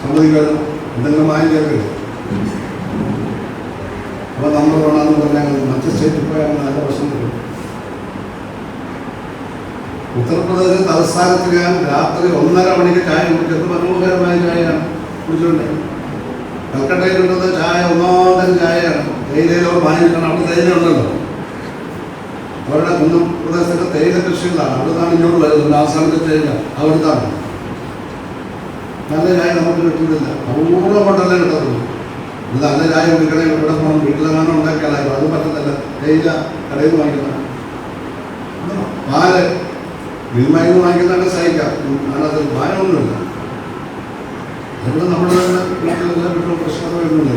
സമ്മതിക്കാതെ എന്തെങ്കിലും മായം ചേർക്കില്ല. അപ്പോൾ നമ്മൾ വേണമെന്ന് പറഞ്ഞാൽ മറ്റ് സ്റ്റേറ്റിൽ പോയാൽ നല്ല ഭക്ഷണം കിട്ടും. ഉത്തർപ്രദേശ് തലസ്ഥാനത്ത് ഞാൻ രാത്രി 1:30 മണിക്ക് ചായ കുടിച്ചത് മനോഹരമായ ചായയാണ് കുടിച്ചുകൊണ്ട്. കൽക്കട്ടയിൽ കിട്ടുന്ന ചായ ഒന്നാമതരം ചായയാണ്. തേയിലയിലോ വാങ്ങിക്കണം. അവിടെ തേയില ഉണ്ടല്ലോ. അവരുടെ കുന്നം പ്രദേശത്തെ തേയില കൃഷികളാണ്. അവിടുന്നാണ് ഇങ്ങോട്ട് വരുന്നത്. ആസാമിന്റെ തേയില അവിടുത്താണ്. നല്ല ചായ നമുക്ക് കിട്ടുന്നില്ല. അപൂർവ ഹോട്ടലേ കിട്ടത്തുള്ളൂ. ഇത് നല്ല ചായ കുടിക്കണേ ഇവിടെ പോകണം, വീട്ടിലെങ്ങാനും ഉണ്ടാക്കിയാലായിരുന്നു. അത് പറ്റത്തില്ല. തേയില കടയിൽ നിന്ന് വാങ്ങിക്കുന്ന പാല് മിൽമയിൽ നിന്ന് വാങ്ങിക്കുന്നതൊക്കെ സഹിക്കാം. അതിനകത്ത് ഭാരമൊന്നുമില്ല. അതുകൊണ്ട് നമ്മുടെ വീട്ടിലെല്ലാം കിട്ടുന്ന പ്രശ്നങ്ങളൊന്നുമില്ല.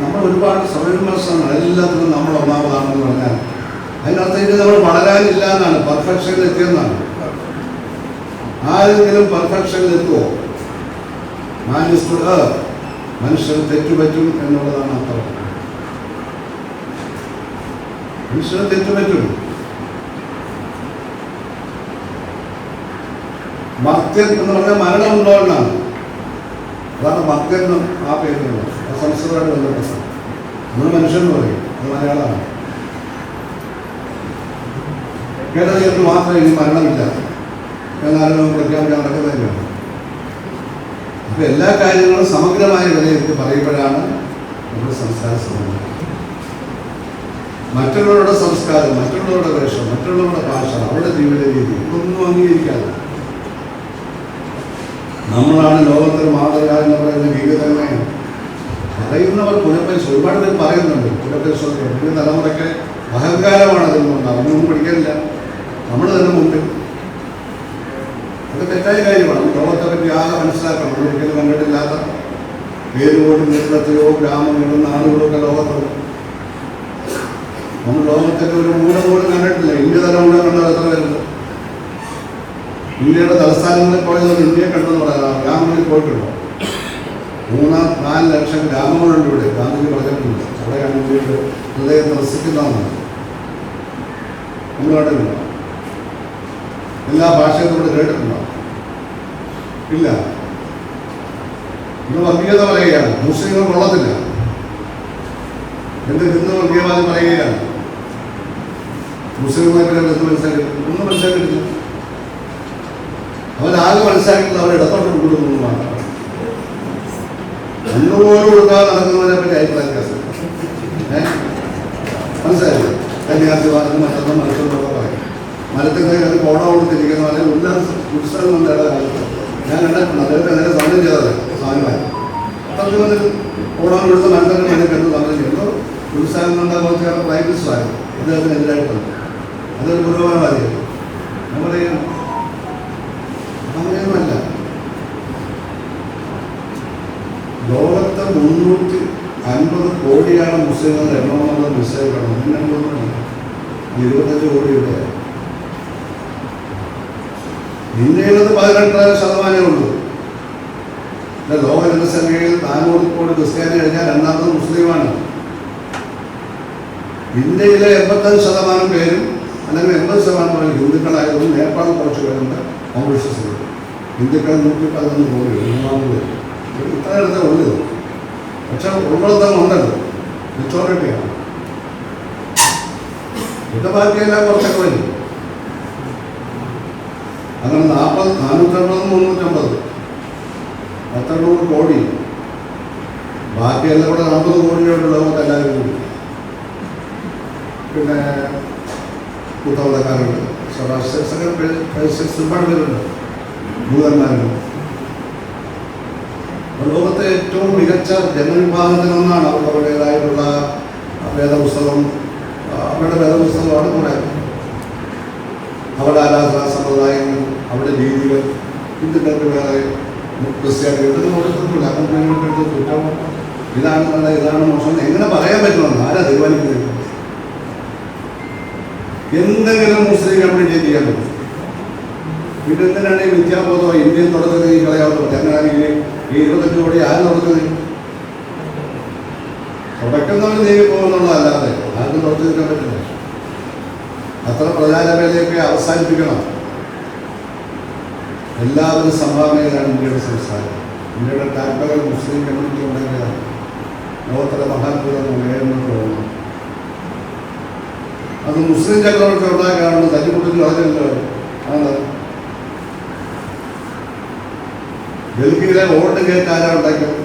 നമ്മൾ ഒരുപാട് സ്വയംവിമർശനങ്ങൾ എല്ലാത്തിനും നമ്മൾ ഒന്നാമതാണെന്ന് പറഞ്ഞാൽ അതിനർത്ഥം ഇത് നമ്മൾ വളരാനില്ല എന്നാണ്, പെർഫെക്ഷനിൽ എത്തിയെന്നാണ്. ആരെങ്കിലും പെർഫെക്ഷനിൽ എത്തുമോ? മനുഷ്യൻ തെറ്റുപറ്റും എന്നുള്ളതാണ് അർത്ഥം. മനുഷ്യന് തെറ്റുപറ്റും. മർത്യൻ എന്ന് പറഞ്ഞാൽ മരണമുണ്ടോ എന്നാണ്. അതാണ് മർത്യൻ എന്നും ആ പേരുള്ളത്. സംസ്കൃതമായിട്ട് ബന്ധപ്പെട്ട നമ്മൾ മനുഷ്യൻ എന്ന് പറയും. അത് മലയാളമാണ്. കേരളത്തിൽ മാത്രമേ ഇനി മരണമില്ല എന്നാലും പ്രഖ്യാപിക്കാൻ നടക്കുന്നതിനാണ്. അപ്പോൾ എല്ലാ കാര്യങ്ങളും സമഗ്രമായ വിലയിരുത്തി പറയുമ്പോഴാണ് നമ്മുടെ സംസ്കാര സമൂഹം. മറ്റുള്ളവരുടെ സംസ്കാരം, മറ്റുള്ളവരുടെ വേഷം, മറ്റുള്ളവരുടെ ഭാഷ, അവരുടെ ജീവിത രീതി ഇതൊന്നും അംഗീകരിക്കാതെ നമ്മളാണ് ലോകത്തിന് മാതൃക എന്ന് പറയുന്ന രീതി തന്നെ പറയുന്നവർ പുനഃപരിശോധന ഒരുപാട് പേര് പറയുന്നുണ്ട്. പുനഃപരിശോധന പുതിയ തലമുറയ്ക്ക് അഹങ്കാരമാണ് അതിൽ നിന്നുണ്ടാകും. ഒന്നും പഠിക്കാനില്ല. നമ്മൾ തന്നെ മുമ്പിൽ. അത് തെറ്റായ കാര്യമാണ്. ലോകത്തെ പറ്റി ആകെ മനസ്സിലാക്കണം. ഒരിക്കലും കണ്ടിട്ടില്ലാത്ത പേരുപോലും എത്രയോ ഗ്രാമങ്ങളും നാടുകളും ഒക്കെ ലോകത്തുണ്ട്. നമ്മൾ ലോകത്തൊക്കെ ഒരു മൂല പോലും കണ്ടിട്ടില്ല. ഇന്ത്യ തന്നെ മൂലം കണ്ടത് എത്ര പേരുണ്ട്? ഇന്ത്യയുടെ തലസ്ഥാനങ്ങളിൽ പോയത് ഇന്ത്യയെ കണ്ടെന്ന് പറയാം. ഗ്രാമങ്ങളിൽ പോയിട്ടുണ്ടോ? 3-4 ലക്ഷം ഗ്രാമങ്ങളുണ്ട് ഇവിടെ. ഗാന്ധിജി പറഞ്ഞിട്ടുണ്ട്. അവിടെയാണ് ഇന്ത്യയുടെ ഹൃദയം ത്രസിക്കുന്നതെന്നാണ്. നമ്മൾ കണ്ടിട്ടുണ്ടോ? എല്ലാ ഭാഷയും നമ്മൾ കേട്ടിട്ടുണ്ടോ? ഇല്ല. ഇന്ന് വർഗീയത പറയുകയാണ്. മുസ്ലിങ്ങൾ കൊള്ളത്തില്ല. എന്ത് ഹിന്ദു വർഗീയവാദി പറയുകയാണ്. മുസ്ലിംമാരെ എന്ത് മനസ്സിലാക്കി? ഒന്നും മനസ്സിലാക്കിയിട്ടില്ല. അവരാകെ മനസ്സിലാക്കിയിട്ടുള്ള അവർ ഇടത്തോട്ട് കൊടുക്കുന്നു മാത്രമാണ്. ഒന്നുപോലും കൊടുക്കാതെ നടക്കുന്നവരെ പറ്റി അഭിപ്രായ വ്യത്യാസം. മനസ്സിലായില്ലേ? കന്യാസിവാദം മറ്റൊന്നും മനുഷ്യനോട് പറയും. മരത്തിൻ്റെ കോട കൊടുത്തിരിക്കുന്ന പോലെ ഉത്സവം കൊണ്ടേണ്ട കാലത്ത് ഞാൻ കണ്ടിട്ടുണ്ട്. അദ്ദേഹത്തെ നേരെ സമരം ചെയ്തത് സാധനമായി അത്രയ്ക്ക് വന്നിട്ട് ഓടാൻ കൊടുത്ത മത്സരം എനിക്ക് എന്ത് സമരം ചെയ്യുന്നു. ഉത്സാഹം കുറച്ച് പ്രൈം മിനിസ്റ്ററായിരുന്നു അദ്ദേഹത്തിനെതിരായിട്ടുണ്ട്. അതൊരു പുരോഗമനവാദിയാണ്. ഞാൻ പറയും അങ്ങനെയൊന്നുമല്ല. ലോകത്തെ 350 കോടിയാണ് മുസ്ലിങ്ങളുടെ എണ്ണമെന്നുള്ളത് നിശ്ചയിക്കണം. ഒന്നും 25 കോടിയുടെ ഇന്ത്യയിലത് 18% ഉള്ളൂ. ലോക ജനസംഖ്യയിൽ 400 കോടി ക്രിസ്ത്യാനി കഴിഞ്ഞാൽ രണ്ടാമത് മുസ്ലിമാണ്. ഇന്ത്യയിലെ 85% പേരും അല്ലെങ്കിൽ 80% ഹിന്ദുക്കളായതുകൊണ്ട് നേപ്പാൾ കുറച്ച് പേരുണ്ട് കോൺഗ്രസ്. ഹിന്ദുക്കൾ 111 കോടി, 3 പേര് ഇത്ര ഇടത്തെ ഉള്ളത്. പക്ഷെ ഉള്ളതാണ് ഉണ്ടല്ലോ, മെച്ചോറിറ്റിയാണ്. ഇവിടെ ബാക്കിയെല്ലാം കുറച്ചൊക്കെ വരും. അങ്ങനെ 40, 450, 350, 100 കോടി. ബാക്കിയെല്ലാം കൂടെ 40 കോടിയോട് ലോകത്ത് എല്ലാവരും കൂടി. പിന്നെ കൂട്ടവളക്കാരുണ്ട്, ഒരുപാട് പേരുണ്ട്, ഭൂതന്മാരുണ്ട്. ലോകത്തെ ഏറ്റവും മികച്ച ജനവിഭാഗത്തിനൊന്നാണ് അവരുടേതായിട്ടുള്ള വേദപുസ്തകം. അവരുടെ വേദപുസ്തകമാണ് കൂടെ അവരുടെ ആരാധനാ സമ്പ്രദായങ്ങൾ, അവരുടെ രീതികൾ. ഹിന്ദുക്കൾക്ക് വേറെ, ക്രിസ്ത്യാനികൾ ഇതൊന്നും കൊടുത്തിട്ടില്ല. അപ്പം കുറ്റം ഇതാണ് നല്ല, ഇതാണ് മോശം എങ്ങനെ പറയാൻ പറ്റുമെന്ന് ആരാ തീരുമാനിക്കുന്നത്? എന്തെങ്കിലും മുസ്ലിം കമ്മ്യൂണിറ്റി ചെയ്യാൻ പറ്റും. പിന്നെ എന്തിനാണ് ഈ വിദ്യാബോധം ഇന്ത്യൻ തുടക്കത്തിൽ ഈ കളയാവുന്നത്? അങ്ങനെയാണെങ്കിൽ ഈ 25 കോടി ആരും തുടക്കുന്നത്? തുടക്കുന്നവർ നീങ്ങി പോകുന്നുള്ളതല്ലാതെ ആർക്കും തുടച്ചു നിൽക്കാൻ പറ്റില്ല. അത്ര പ്രചാരവേലയൊക്കെ അവസാനിപ്പിക്കണം. എല്ലാവരും സംഭാവനയിലാണ് ഇന്ത്യയുടെ സംസ്ഥാനം. ഇന്ത്യയുടെ ടാക്ടകൾ മുസ്ലിം കമ്മ്യൂണിറ്റി ഉണ്ടെങ്കിലാണ് ലോകത്തിലെ മഹാത്ഭുതം ഉയർന്നു പോകുന്നത്. അത് മുസ്ലിം ചക്രവർത്തി ഉണ്ടാക്കാണ് തല്ലിക്കുട്ടിച്ച് കളഞ്ഞല്ലോ. ആണ് ഡൽഹിയിലെ വോട്ട് കേക്ക് ആരാ ഉണ്ടാക്കിയത്?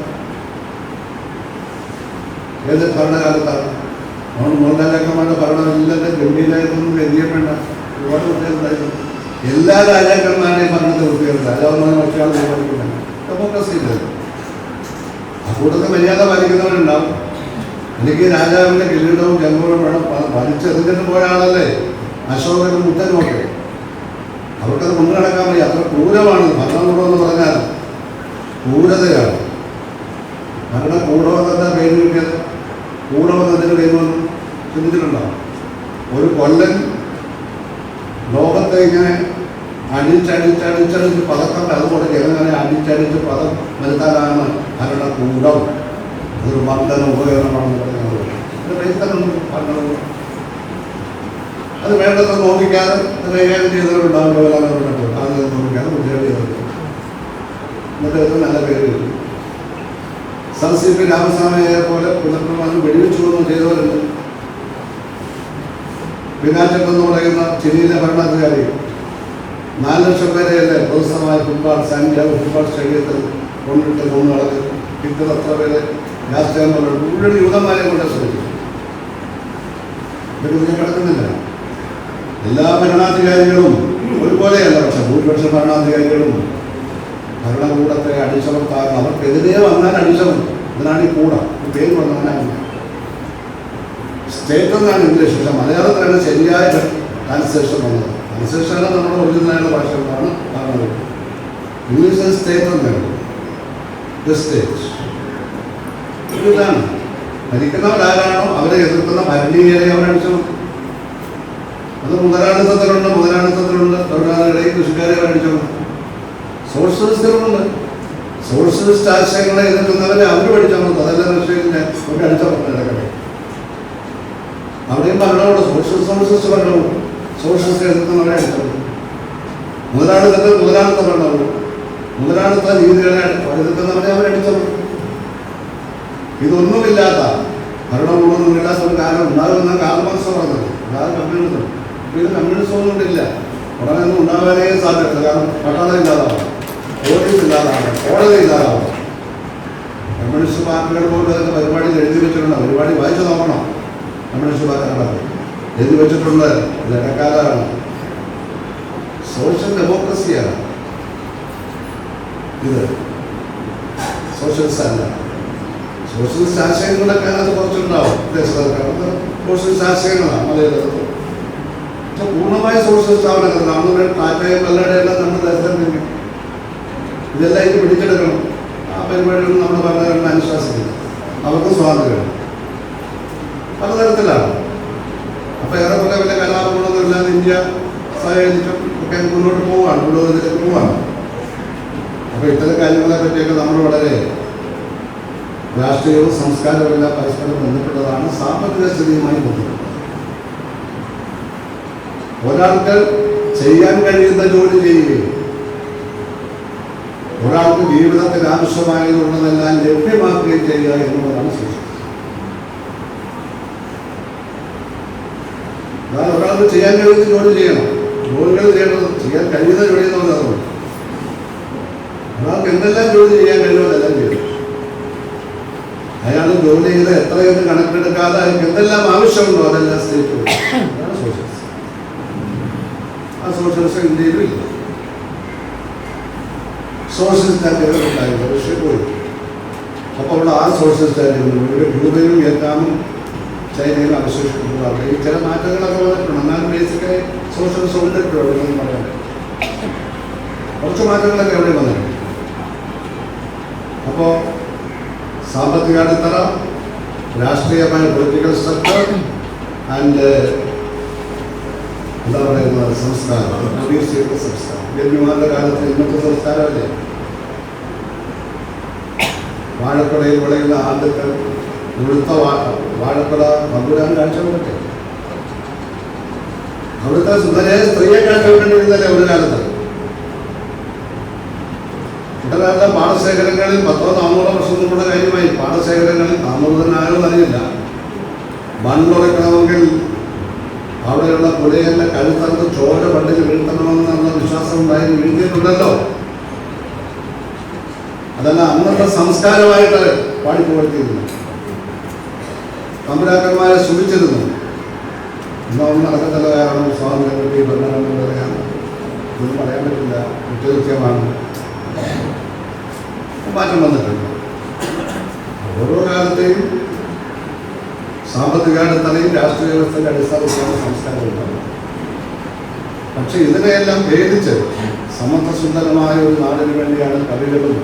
ഏത് ഭരണകാലത്താണ്? അതുകൊണ്ട് മോഹൻലാലക്കന്മാരുടെ ഭരണം എല്ലാവരും ഗംഭീരായതൊന്നും വ്യതിയം വേണ്ട. ഒരുപാട് കുട്ടികളുണ്ടായിരുന്നു. എല്ലാ രാജാക്കന്മാരുടെയും ഭരണത്തെ കുട്ടികളുണ്ട്. രാജാവുന്ന മറ്റൊരാൾ തീരുമാനിക്കുന്നില്ല. ഡെമോക്രസി ഇല്ലല്ലോ. ആ കൂട്ടത്തിൽ മര്യാദ പാലിക്കുന്നവരുണ്ടാവും. എനിക്ക് രാജാവിൻ്റെ കിരീടവും ജന്മവും വേണം വലിച്ചെറിഞ്ഞിട്ട് പോയ ആളല്ലേ അശോകനും മുത്തനും ഒക്കെ. അവർക്കത് കൊണ്ടു നടക്കാൻ വയ്യ. അത്ര ക്രൂരമാണ് ഭരണകൂടമെന്ന് പറഞ്ഞാൽ. ക്രൂരതയാണ്. ഭരണ കൂടമെന്ന പേര് കിട്ടിയത്. കൂടമെന്നതിന് പേര് വന്നു ചിന്തിച്ചിട്ടുണ്ടാവും. ഒരു കൊല്ലൻ ലോകത്തെ ഇങ്ങനെ അടിച്ചടിച്ചടിച്ചടിച്ച് പതക്കം അതുകൊണ്ട് ജനങ്ങളെ അടിച്ചടിച്ച് പദം വരുത്താനാണ് ഭരണകൂടം. അതൊരു മന്ദന ഉപകരണമാണെന്ന് പറയുന്നത്. അത് വേണ്ടത്ര നോക്കിക്കാതെ കൈകാര്യം ചെയ്തവരുണ്ടാവും. അത് നോക്കിക്കാതെ കുട്ടികളുടെ ചെയ്തത് എന്നിട്ട് നല്ല പേര് കിട്ടും. സർ രാമസ്വാമിയെ പോലെ പുനർപ്രമാണം വെടിവെച്ചു കൊന്നും ചെയ്തവരുണ്ട്. പിന്നാറ്റം എന്ന് പറയുന്ന ചിലിയിലെ ഭരണാധികാരി 4 ലക്ഷം പേരെയല്ലേ പ്രൊഫസറമായ ഫുട്ബോൾ സാന്റിയാഗോ ഫുട്ബോൾ സ്റ്റേഡിയത്തിൽ കൊണ്ടിട്ട് കൊന്നു കളഞ്ഞു. ഹിറ്റ്ലർ അത്ര പേരെ രാഷ്ട്രീയം പോലെ ഉള്ളൊരു യൂതന്മാരെ കൊണ്ട് ശ്രമിച്ചു. ഇതൊക്കെ ഞാൻ കിടക്കുന്നില്ല. എല്ലാ ഭരണാധികാരികളും ഒരുപോലെയല്ല. പക്ഷെ ഭൂരിപക്ഷം ഭരണാധികാരികളും ഭരണകൂടത്തെ അടിച്ചമർത്താൻ അവർക്കെതിരെ വന്നാൽ അടിച്ചമർത്തും. ഇതിനാണ് ഈ കൂടം. ഈ പേര് വന്നവനാണ് സ്റ്റേറ്റ് എന്നാണ് ഇംഗ്ലീഷ്. പക്ഷെ മലയാളത്തിലാണ് ശരിയായ ട്രാൻസ്ലേഷൻ വന്നത്. ട്രാൻസ്ലേഷനാണ് നമ്മുടെ ഒറിജിനലായുള്ള ഭാഷകളാണ് പറഞ്ഞത്. ഇംഗ്ലീഷിൽ സ്റ്റേറ്റ് എന്നാണ്. സ്റ്റേറ്റ് ഇതാണ് ഭരിക്കുന്നവരാരാണോ അവരെ എതിർക്കുന്ന ഭരണീയരെ അവരടിച്ചമർത്തും. അത് മുതലാളിത്തത്തിലുണ്ട് തൊഴിലാളികളെയും കൃഷിക്കാരെ അവരടിച്ചമർത്തും. സോഷ്യലിസ്റ്റുകളുണ്ട്. സോഷ്യലിസ്റ്റ് ആശയങ്ങളെ എതിർക്കുന്നവരെ അവർ പഠിച്ചമർത്തും. അതെല്ലാം റഷ്യയിലെ ഒക്കെ അടിച്ചമർത്തിടക്കട്ടെ. അവിടെയും ഭരണമുണ്ട്. സോഷ്യലിസ്റ്റ് ഭരണമുണ്ട്. സോഷ്യലിസ്റ്റ് എതിർക്കുന്നവരെ അടിച്ചമർത്തും. മുതലാളിത്ത ഭരണമുണ്ട്. മുതലാളിത്ത രീതികളെ എതിർക്കുന്നവരെ അവരടിച്ചമർത്തും. ഇതൊന്നുമില്ലാത്ത ഭരണകൂടമൊന്നുമില്ലാത്ത ഒരു കാലം ഉണ്ടാകുമെന്ന കാലമാസം പറഞ്ഞത്. അതാണ് കമ്മ്യൂണിസം. ഇത് കമ്മ്യൂണിസം ഒന്നും ഇല്ല. ഉടനെ ഒന്നും ഉണ്ടാകാനേ സാധ്യത. കാരണം പട്ടാളം ഇല്ലാതാവും, പോലീസ് ഇല്ലാതാവും, കോടതി ഇല്ലാതാവും. കമ്മ്യൂണിസ്റ്റ് പാർട്ടികൾ പോലും അതിൻ്റെ പരിപാടിയിൽ എഴുതി വെച്ചിട്ടുണ്ട്. പരിപാടി വായിച്ചു നോക്കണം. കമ്മ്യൂണിസ്റ്റ് പാർട്ടികളൊക്കെ എഴുതി വെച്ചിട്ടുണ്ട്. ഇത് ഇടക്കാലമാണ്. സോഷ്യൽ ഡെമോക്രസിയാണ്. ഇത് സോഷ്യലിസ്റ്റ് അല്ല. സോഷ്യലിസ്റ്റ് ആശയങ്ങളൊക്കെ അതിനകത്ത് കുറച്ചുണ്ടാവും. വിദേശ സർക്കാർ സോഷ്യലിസ്റ്റ് ആശയങ്ങളാണ് മലയാളത്തിൽ. പക്ഷെ പൂർണ്ണമായ സോഷ്യലിസ്റ്റ് ആവണത് നമ്മുടെ ടാറ്റയും പല്ലയുടെ എല്ലാം നമ്മുടെ ദേശം ഇതെല്ലാം ഇത് പിടിച്ചെടുക്കണം. ആ പരിപാടികളും നമ്മുടെ ഭരണഘടന അനുശാസിക്കുന്നു. അവർക്ക് സ്വാതന്ത്ര്യമാണ് പലതരത്തിലാണ്. അപ്പോൾ ഏറെക്കുറെ വലിയ കലാപങ്ങളൊന്നുമില്ലാതെ ഇന്ത്യ സഹകരിച്ചും ഒക്കെ മുന്നോട്ട് പോവുകയാണ്, പുരോഗതിയിലേക്ക് പോവുകയാണ്. അപ്പോൾ ഇത്തരം കാര്യങ്ങളെ പറ്റിയൊക്കെ നമ്മൾ വളരെ രാഷ്ട്രീയവും സംസ്കാരവും എല്ലാം പരസ്പരം ബന്ധപ്പെട്ടതാണ്. സാമ്പത്തിക സ്ഥിതിയുമായി ബന്ധപ്പെട്ടത് ഒരാൾക്ക് ചെയ്യാൻ കഴിയുന്ന ജോലി ചെയ്യുകയും ഒരാൾക്ക് ജീവിതത്തിന് ആവശ്യമായതുള്ളതെല്ലാം ലഭ്യമാക്കുകയും ചെയ്യുക എന്നുള്ളതാണ് സോഷ്യലിസം. അതാണ് ഒരാൾക്ക് ചെയ്യാൻ കഴിയുന്ന ജോലി ചെയ്യണം. ജോലികൾ ചെയ്യണത് ചെയ്യാൻ കഴിയുന്ന ജോലി എന്ന് പറഞ്ഞതുകൊണ്ട് ഒരാൾക്ക് എന്തെല്ലാം ജോലി ചെയ്യാൻ കഴിയുമോ അതെല്ലാം ചെയ്യും. അയാൾ ജോലി ചെയ്ത് എത്രയെന്ന് കണക്കെടുക്കാതെ അയാൾക്ക് എന്തെല്ലാം ആവശ്യമുണ്ടോ അതെല്ലാം സ്റ്റേറ്റ്. അതാണ് സോഷ്യലിസം. ആ സോഷ്യലിസം ഇന്ത്യയിലും ഇല്ല. സോഷ്യലിസ്റ്റ് ആയിട്ട് ഉണ്ടായിരുന്നു, പക്ഷേ പോയി. അപ്പോൾ അവിടെ ആ സോഷ്യലിസ്റ്റ് ആയിരുന്നു ഇവിടെ ക്യൂബയിലും വിയറ്റ്നാമും ചൈനയിലും അവശേഷിക്കുന്നതാണ്. ഈ ചില മാറ്റങ്ങളൊക്കെ വന്നിട്ടുണ്ട്. എന്നാലും ബേസിക്കായി സോഷ്യലിസം ഉണ്ടിട്ടുള്ളൂ എന്ന് പറയാൻ കുറച്ച് മാറ്റങ്ങളൊക്കെ എവിടെ വന്നിട്ടുണ്ട്. അപ്പോൾ സാമ്പത്തിക അടിത്തറ, രാഷ്ട്രീയമായ പൊളിറ്റിക്കൽ സ്ട്രക്ചർ ആൻഡ് എന്താ പറയുന്നത് സംസ്കാരം, പ്രൊഡ്യൂസ് ചെയ്ത സംസ്കാരം. ജന്മിമാരുടെ കാലത്ത് ഇന്നത്തെ സംസ്കാരമല്ലേ. വാഴക്കുടയിൽ വിളയുന്ന ആദ്യത്തെ മുഴുത്ത വാഴക്കുട നമ്പൂരാൻ കാഴ്ചവെക്കട്ടെ. അവിടുത്തെ സുന്ദരയെ സ്ത്രീയെ കാഴ്ചവെക്കേണ്ടിയിരുന്നല്ലേ ഒരു കാലത്ത്. കുട്ടനാട്ടിലെ പാടശേഖരങ്ങളിൽ 100-400 വർഷം മുമ്പുള്ള കാര്യമായി. പാടശേഖരങ്ങളിൽ 400 തന്നെ ആയോ അറിയില്ല. മണ്ണുറക്കണമെങ്കിൽ അവിടെയുള്ള പുഴയെല്ലാം കഴുത്തറന്ന് ചോര പണ്ടിൽ വീഴ്ത്തണമെന്നുള്ള വിശ്വാസം ഉണ്ടായി വീഴ്ത്തിയിട്ടുണ്ടല്ലോ. അതെല്ലാം അന്നത്തെ സംസ്കാരമായിട്ട് പാടിപ്പുകഴ്ത്തിയിരുന്നു. തമ്പുരാക്കന്മാരെ സുഖിച്ചിരുന്നു. ഒന്നും നടക്കത്തില്ല. കാരണം സ്വാതന്ത്ര്യം പറ്റി ഭരണഘടന പറയാൻ ഇതൊന്നും പറയാൻ പറ്റില്ല. കുറ്റകൃത്യമാണ്. മാറ്റം വന്നിട്ടുണ്ട്. ഓരോ കാലത്തെയും സാമ്പത്തിക അടിത്തറയും രാഷ്ട്രീയ വ്യവസ്ഥയുടെ അടിസ്ഥാനത്തിലാണ് സംസ്കാരം ഉണ്ടാകുന്നത്. പക്ഷെ ഇതിനെയെല്ലാം ഭേദിച്ച് സമത്വസുന്ദരമായ ഒരു നാടിന് വേണ്ടിയാണ് കവികളും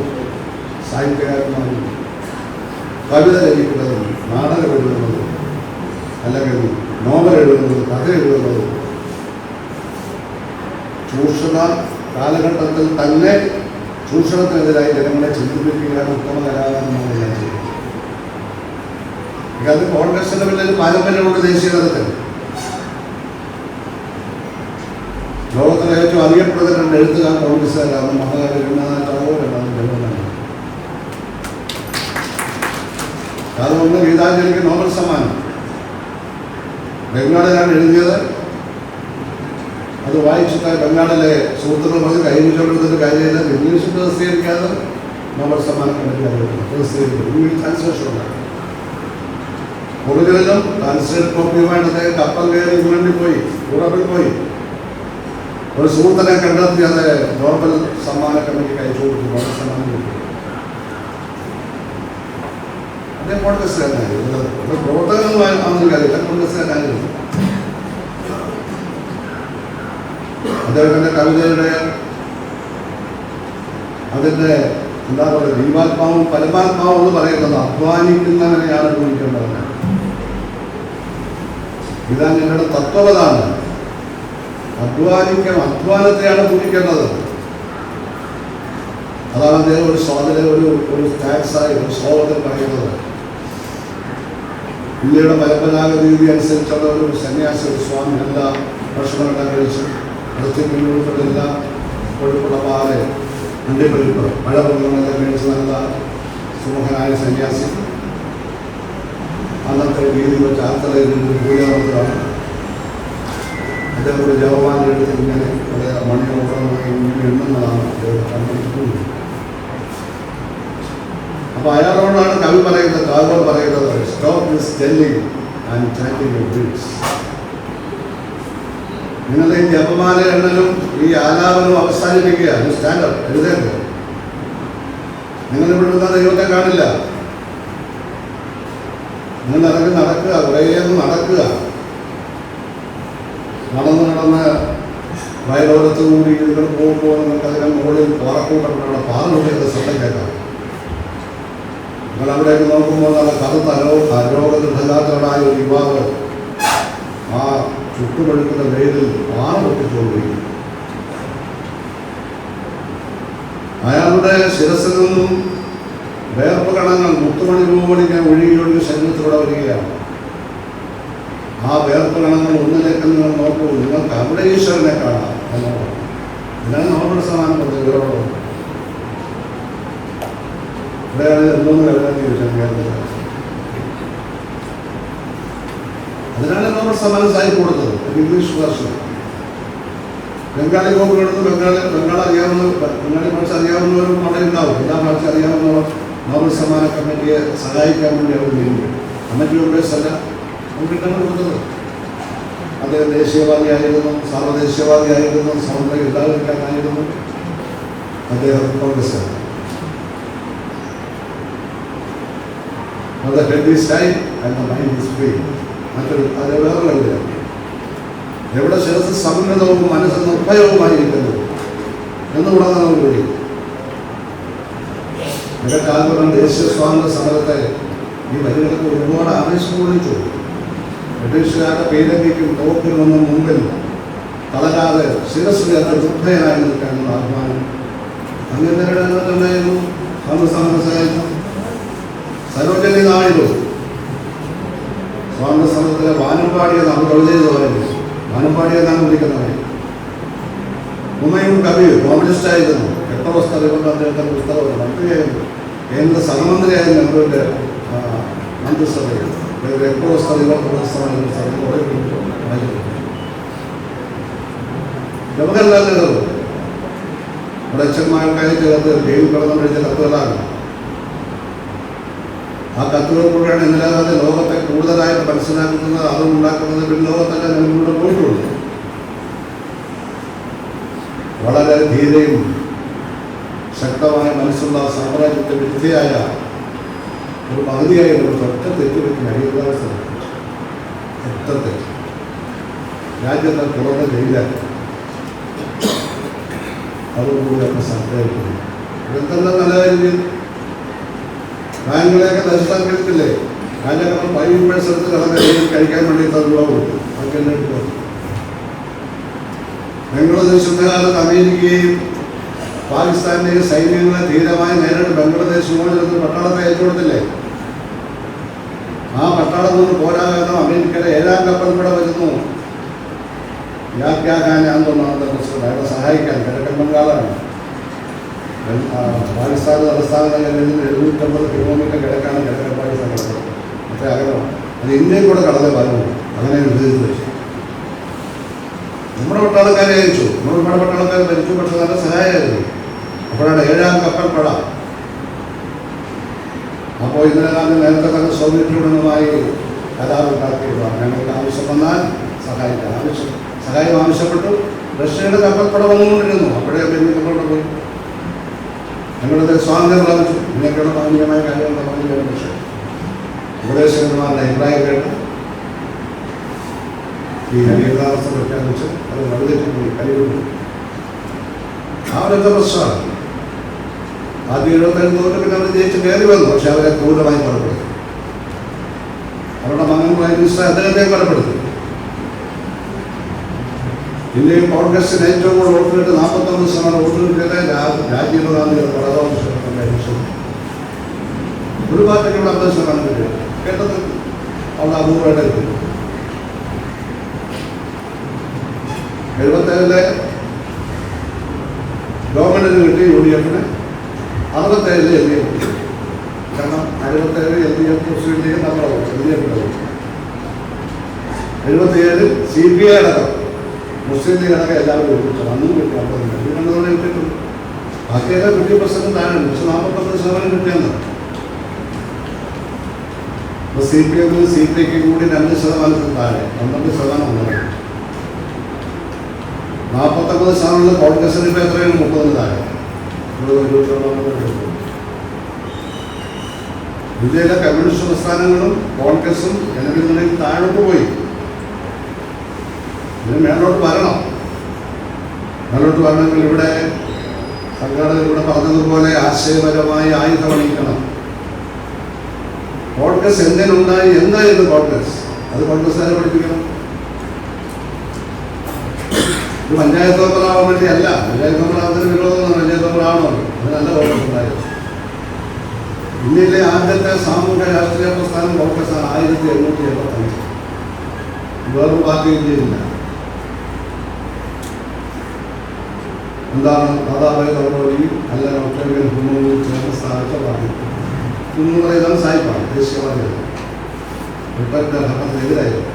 സാഹിത്യകാരന്മാരും കവിത രചിക്കുന്നതും നാടകം എഴുതുന്നതും അല്ലെങ്കിൽ നോവൽ എഴുതുന്നതും കഥ എഴുതുന്നതും. ചൂഷണ കാലഘട്ടത്തിൽ തന്നെ ചൂഷണത്തിനെതിരായി ജനങ്ങളെ ചിന്തിപ്പിക്കുകയാണ് ഉത്തമ കലാകാരന്മാരെല്ലാം ചെയ്യുന്നത്. അത് കോൺഗ്രസിന്റെ വലിയൊരു പാരമ്പര്യമുണ്ട് ദേശീയ തലത്തിൽ. ലോകത്തിലെ ഏറ്റവും അറിയപ്പെടുന്ന 2 എഴുത്തുകാർ കോൺഗ്രസ്സുകാരാണ്. മഹാകവി രവീന്ദ്രനാഥ ടാഗോറാണ് ജവഹർലാൽ. അതുകൊണ്ട് ഗീതാഞ്ജലിക്ക് നോബൽ സമ്മാനം ബംഗാളിലാണ് എഴുതിയത്. അത് വായിച്ചിട്ട് ബംഗാളിലെ സുഹൃത്തുക്കൾ പറഞ്ഞ് കൈവച്ചുകൊണ്ടിരുന്നൊരു കാര്യമില്ല. ഇംഗ്ലീഷിൽ പ്രസിദ്ധീകരിക്കാതെ നോബൽ സമ്മാനം പ്രസിദ്ധീകരിക്കും. ഇംഗ്ലീഷ് ട്രാൻസ്ലേഷൻ ഉണ്ടാകും. കൂടുതലും ട്രാൻസ്ലേറ്റ് കോപ്പിയുമായിട്ട് അദ്ദേഹം കപ്പൽ കയറി ഇംഗ്ലണ്ടിൽ പോയി, യൂറോപ്പിൽ പോയി. ഒരു സുഹൃത്തിനെ കണ്ടെത്തി അത് നോബൽ സമ്മാന കമ്മിറ്റിക്ക് അയച്ചു കൊടുത്തു. നോബൽ സമ്മാനം കൊടുത്തു. അദ്ദേഹം കോൺഗ്രസ്സുകാരനായിരുന്നു. പ്രവർത്തകനൊന്നും ആണെന്ന് കാര്യമില്ല, കോൺഗ്രസ്സുകാരനായിരുന്നു. അദ്ദേഹത്തിൻ്റെ കവിതയുടെ അതിൻ്റെ എന്താ പറയുക ജീവാത്മാവും പരമാത്മാവും എന്ന് പറയുന്നത് അധ്വാനിക്കുന്നവനെയാണ് പൂജിക്കേണ്ടത്. ഇതാണ് ഞങ്ങളുടെ തത്വമതാണ്. അധ്വാനത്തെയാണ് പൂജിക്കേണ്ടത്. അതാണ് അദ്ദേഹം ഒരു സ്വാതന്ത്ര്യം ഒരു സ്റ്റാറ്റ്സായി ഒരു സ്ലോഗത്തിൽ പറയുന്നത്. ഇന്ത്യയുടെ പരമ്പരാഗത രീതി അനുസരിച്ചുള്ള ഒരു സന്യാസി ഒരു സ്വാമി എല്ലാ ഭക്ഷണമെല്ലാം കഴിച്ച് പ്രത്യേകിച്ചുള്ള കൊഴുപ്പുള്ള പാല് അണ്ടിപ്പരിപ്പ് പഴവർഗ്ഗങ്ങളെല്ലാം കഴിച്ച് നല്ല സുമുഖനായ സന്യാസി അന്നത്തെ രീതി വെച്ച് ആർത്തലയിൽ നിന്ന് പൂജ നടത്തുകയാണ്. അദ്ദേഹം ഒരു ജവമാല എടുത്ത് ഇങ്ങനെ മണിയോടമായി എണ്ണുന്നതാണ് അദ്ദേഹം. അപ്പോൾ അയാളോടാണ് കവി പറയുന്നത്, ടാഗോർ പറയുന്നത്, stop this telling and chatting your dreams. നിങ്ങളുടെ ഈ ജപമാല എണ്ണലും ഈ ആലാപനവും അവസാനിപ്പിക്കുക. സ്റ്റാൻഡപ്പ് എഴുതേണ്ടത് നിങ്ങളിവിടെ നിന്ന ദൈവത്തെ കാണില്ല. നിങ്ങൾ നടക്കുക, കുറേയൊന്ന് നടക്കുക. നടന്ന് വയലോരത്ത് കൂടി നിങ്ങൾ പോകുമ്പോൾ നിങ്ങൾക്ക് അതിനെ മുകളിൽ പാറക്കൂട്ടങ്ങളുടെ പാറകളുടെ ശബ്ദം കേൾക്കാം. നിങ്ങൾ അവിടേക്ക് നോക്കുമ്പോൾ നല്ല കറുത്ത അരോഗദൃഢഗാത്രനായ ഒരു യുവാവ് ആ ചുട്ടുപഴുക്കുന്ന വെയിലിൽ പാറ പൊട്ടിച്ചുകൊണ്ടിരിക്കും. അയാളുടെ ശിരസിൽ നിന്നും വേർപ്പ് കണങ്ങൾ മുത്തുമണി രൂപമണി ഞാൻ ഒഴുകി ശരീരത്തിലൂടെ വരികയാണ്. ആ വേർപ്പ് കണങ്ങൾ ഒന്നിലേക്ക് നിങ്ങൾ നോക്കൂ, നിങ്ങൾക്ക് അവിടെ ഈശ്വരനെ കാണാം എന്നുള്ളത്. ഇതിനാണ് നമ്മുടെ സമാനം പറഞ്ഞത്. ഇവരോട് ഇവിടെയാണ് എന്നൊന്നും കേരളത്തിൽ. അതിനാണ് നമ്മൾ സമാനം സായി കൊടുത്തത്. ഇംഗ്ലീഷ് ഭാഷ ബംഗാളി കോപ്പിലെടുത്ത് ബംഗാളി ഭാഷ അറിയാവുന്നവരും അവിടെ ഉണ്ടാവും. എല്ലാ ഭാഷ അറിയാവുന്നവർ നോബൽ സമ്മാന കമ്മിറ്റിയെ സഹായിക്കാൻ വേണ്ടി അവർ നീങ്ങി. കമ്മിറ്റി ഉദ്ദേശമല്ല നമുക്കിട്ടാണ് കൊടുത്തത്. അദ്ദേഹം ദേശീയവാദിയായിരുന്നു, സർവ്വദേശീയവാദിയായിരുന്നു, സമുദ്ര യുദ്ധാകാരനായിരുന്നു. അദ്ദേഹം കോൺഗ്രസ് മറ്റൊരു അത് വേറെ എവിടെയാണ് എവിടെ ശിരസ് സമുന്നതവും മനസ്സ് നിർഭയവുമായിരിക്കുന്നു എന്നുകൂടെ നമുക്ക് വഴി. കാലം ദേശീയ സ്വാതന്ത്ര്യ സമരത്തെ ഈ വരികൾക്ക് ഒരുപാട് ആവേശം കൊള്ളിച്ചു. ബ്രിട്ടീഷുകാരുടെ പേരയ്ക്കും തോക്കിനൊന്നും മുമ്പിൽ തളരാതെ ശിരസ്സുകാരുടെ നിർഭയനായി നിൽക്കാനുള്ള ആഹ്വാനം അങ്ങനെ സമരസഹായിച്ചു. സരോജനി നായിഡു സ്വാതന്ത്ര്യ സമരത്തിലെ വാനമ്പാടിയെന്നാണ് തൊഴിൽ ചെയ്തവരെ. വാനമ്പാടിയെന്നാണ് വിളിക്കുന്നവരെ. ഹുമയൂൺ കബീർ കോമ്യൂണിസ്റ്റായിരുന്നു. എത്ര സ്ഥലമുണ്ട് അദ്ദേഹത്തിൻ്റെ പുസ്തകമാണ്. മന്ത്രിയായിരുന്നു, കേന്ദ്ര സഹമന്ത്രിയായിരുന്നു നെഹ്റുവിൻ്റെ മന്ത്രിസഭയിൽ. എത്രയോ സ്ഥലങ്ങളുള്ള ജവഹർലാൽ നെഹ്റു നമ്മുടെ അച്ഛന്മാർക്കായി ചേർത്ത് ജയിൽ കടന്നു കഴിച്ച കത്തുകളാണ്. ആ കത്തുകൾക്കൂടെയാണ് ഇന്ദിരാഗാന്ധി ലോകത്തെ കൂടുതലായിട്ട് മനസ്സിലാക്കുന്നത്, അതുണ്ടാക്കുന്നത്. പിന്നെ ലോകത്തൊക്കെ നെഹ്റുവിടെ പോയിട്ടുണ്ട്. വളരെ ധീരയും ശക്തമായ മനസ്സുള്ള സാമ്രാജ്യത്തെ വിരുദ്ധയായ ഒരു പകുതിയായി ഒറ്റ തെറ്റുപറ്റി അടിയന്തര ശ്രമിച്ചു. ഒറ്റ തെറ്റ് രാജ്യത്തെ തുറന്ന ജയിലാക്കി. അതോടുകൂടി നമ്മൾ സംസാരിക്കുന്നു. ഇതെന്തെല്ലാം നല്ല കാര്യം. ബാങ്കുകളെയൊക്കെ നശിക്കാൻ കഴിയത്തില്ലേ? രാജ്യങ്ങൾ 5% കടന്നു കഴിക്കാൻ വേണ്ടി തരുവാ കൊടുത്തു. അതൊക്കെ എന്നെ എടുക്കും. ബംഗ്ലാദേശ് യുദ്ധകാലത്ത് അമേരിക്കയെയും പാകിസ്ഥാന്റെയും സൈന്യങ്ങളെ ധീരമായി നേരിട്ട് ബംഗ്ലാദേശ് വിമോചനത്തിൽ പട്ടാളത്തെ അയച്ചു കൊടുത്തില്ലേ? ആ പട്ടാളം കൊണ്ട് പോരാകാരണം അമേരിക്കയുടെ 7ാം കപ്പൽ കൂടെ വരുന്നു. യാത്യാഖാനാന്ന് തോന്നുന്നത് പ്രസിഡന്റ് അയാളെ സഹായിക്കാൻ. കിഴക്കൻ ബംഗാളാണ്. പാകിസ്ഥാൻ തലസ്ഥാനങ്ങളിൽ നിന്ന് 750 കിലോമീറ്റർ കിഴക്കാണ് കിഴക്കൻ പാകിസ്ഥാൻ കിടക്കുന്നത്. അത്ര അകലമാണ്. അത് ഇന്ത്യയിൽ കൂടെ കടന്നേ പറഞ്ഞു. അങ്ങനെ വിഭജിച്ച് വെച്ചു. നമ്മുടെ പട്ടാളക്കാരെ അയച്ചു. നമ്മുടെ പട്ടാളക്കാർ ഭരിച്ചു. പക്ഷെ നല്ല സഹായമായിരുന്നു. അപ്പോഴാണ് 7ാം കപ്പൽ പട. അപ്പോൾ ഇന്ദിരാഗാന്ധി നേരത്തെ തന്നെ സോവിയറ്റ് യൂണിയനുമായി കരാറുണ്ടാക്കിയതാണ്. ഞങ്ങൾക്ക് ആവശ്യം വന്നാൽ സഹായം ആവശ്യപ്പെട്ടു. റഷ്യയുടെ കപ്പൽപ്പട വന്നുകൊണ്ടിരുന്നു. അപ്പോഴേ കപ്പൽപ്പട പോയി. ഞങ്ങളുടെ സ്വാതന്ത്ര്യം പ്രാപിച്ചു. ഇതിനൊക്കെയുള്ള മാന്യമായ കാര്യങ്ങളുടെ പറഞ്ഞ പക്ഷേ ഉപദേശകന്മാരുടെ അഭിപ്രായം കേട്ട് ഈ അടിയന്തരാവസ്ഥ പ്രഖ്യാപിച്ച് അത് വലുതെറ്റിപ്പോയി കഴിവുണ്ട്. ആ ഒരൊക്കെ പ്രശ്നമാണ്. ആദ്യം 75 പിന്നെ അവർ ജയിച്ച് കയറി വന്നു. പക്ഷെ അവരെ ക്രൂരമായി കൊലപ്പെടുത്തി. അവരുടെ മകൻ പ്രൈം മിനിസ്റ്റർ അദ്ദേഹത്തെ കൊലപ്പെടുത്തി. ഇന്ത്യയിൽ കോൺഗ്രസിന് ഏറ്റവും കൂടുതൽ വോട്ട് കിട്ടി 49% വോട്ട് കിട്ടിയത് രാജീവ് ഗാന്ധിയുടെ പടവാവശ്യം. ഒരു പാർട്ടിക്ക് ഇവിടെ 50% കിട്ടിയത് കേട്ടത് അവിടെ അപൂർവമായിട്ട് കിട്ടി. 77 ഗവൺമെന്റിന് കിട്ടി. UDF-ന് 67 LDF കിട്ടി. കാരണം 67 LDF മുസ്ലിം ലീഗ് നമ്മുടെ LDF-ന്റെ 77 CPI അടക്കം മുസ്ലിം ലീഗ് അടക്കം എല്ലാവരും ഒരുമിച്ചു. അന്നും കിട്ടി 50. 2 തവണ കിട്ടിയിട്ടുണ്ട്. ബാക്കിയൊക്കെ 50% താഴെ. പക്ഷെ 49% കിട്ടിയെന്ന്. അപ്പോൾ CPM-നും CPI-ക്കും കൂടി 2% താഴെ 12% ഉണ്ടായി. 49% കോൺഗ്രസിന് ഇപ്പോൾ എത്രയാണ്? 30 താഴെ. ഇന്ത്യയിലെ കമ്മ്യൂണിസ്റ്റ് പ്രസ്ഥാനങ്ങളും കോൺഗ്രസും ജനപിന്തുണയിൽ താഴോട്ട് പോയി. ഇതിന് മേലോട്ട് വരണം. മേലോട്ട് വരണമെങ്കിൽ ഇവിടെ സംഘടനയിലൂടെ പറഞ്ഞതുപോലെ ആശയപരമായി ആയുധമണിയിക്കണം. കോൺഗ്രസ് എന്തിനുണ്ടായി, എന്തായിരുന്നു കോൺഗ്രസ്? അത് കോൺഗ്രസ്സുകാരെ പഠിപ്പിക്കണം. ഇത് പഞ്ചായത്ത് മെമ്പറാവാൻ വേണ്ടിയല്ല. പഞ്ചായത്ത് മെമ്പറാവുന്നതിന് വിരോധമാണ്. പഞ്ചായത്ത് മെമ്പറാവണോ? അതിനല്ല കോൺഗ്രസ് ഉണ്ടായത്. ഇന്ത്യയിലെ ആദ്യത്തെ സാമൂഹ്യ രാഷ്ട്രീയ പ്രസ്ഥാനം കോൺഗ്രസ്സാണ്. 1875. വേറൊരു പാർട്ടി ഇന്ത്യയിലില്ല. എന്താണ് ദാദാഭായ് നവറോജി അല്ല ഡോക്ടർ ഹുമയൂൺ ചേർന്ന് സ്ഥാപിച്ച പാർട്ടി. എന്ന് പറയുന്നത് സായിപ്പാണ്, ദേശീയവാദികൾ. ബ്രിട്ടന്റെ ഭരണത്തിനെതിരായിരുന്നു.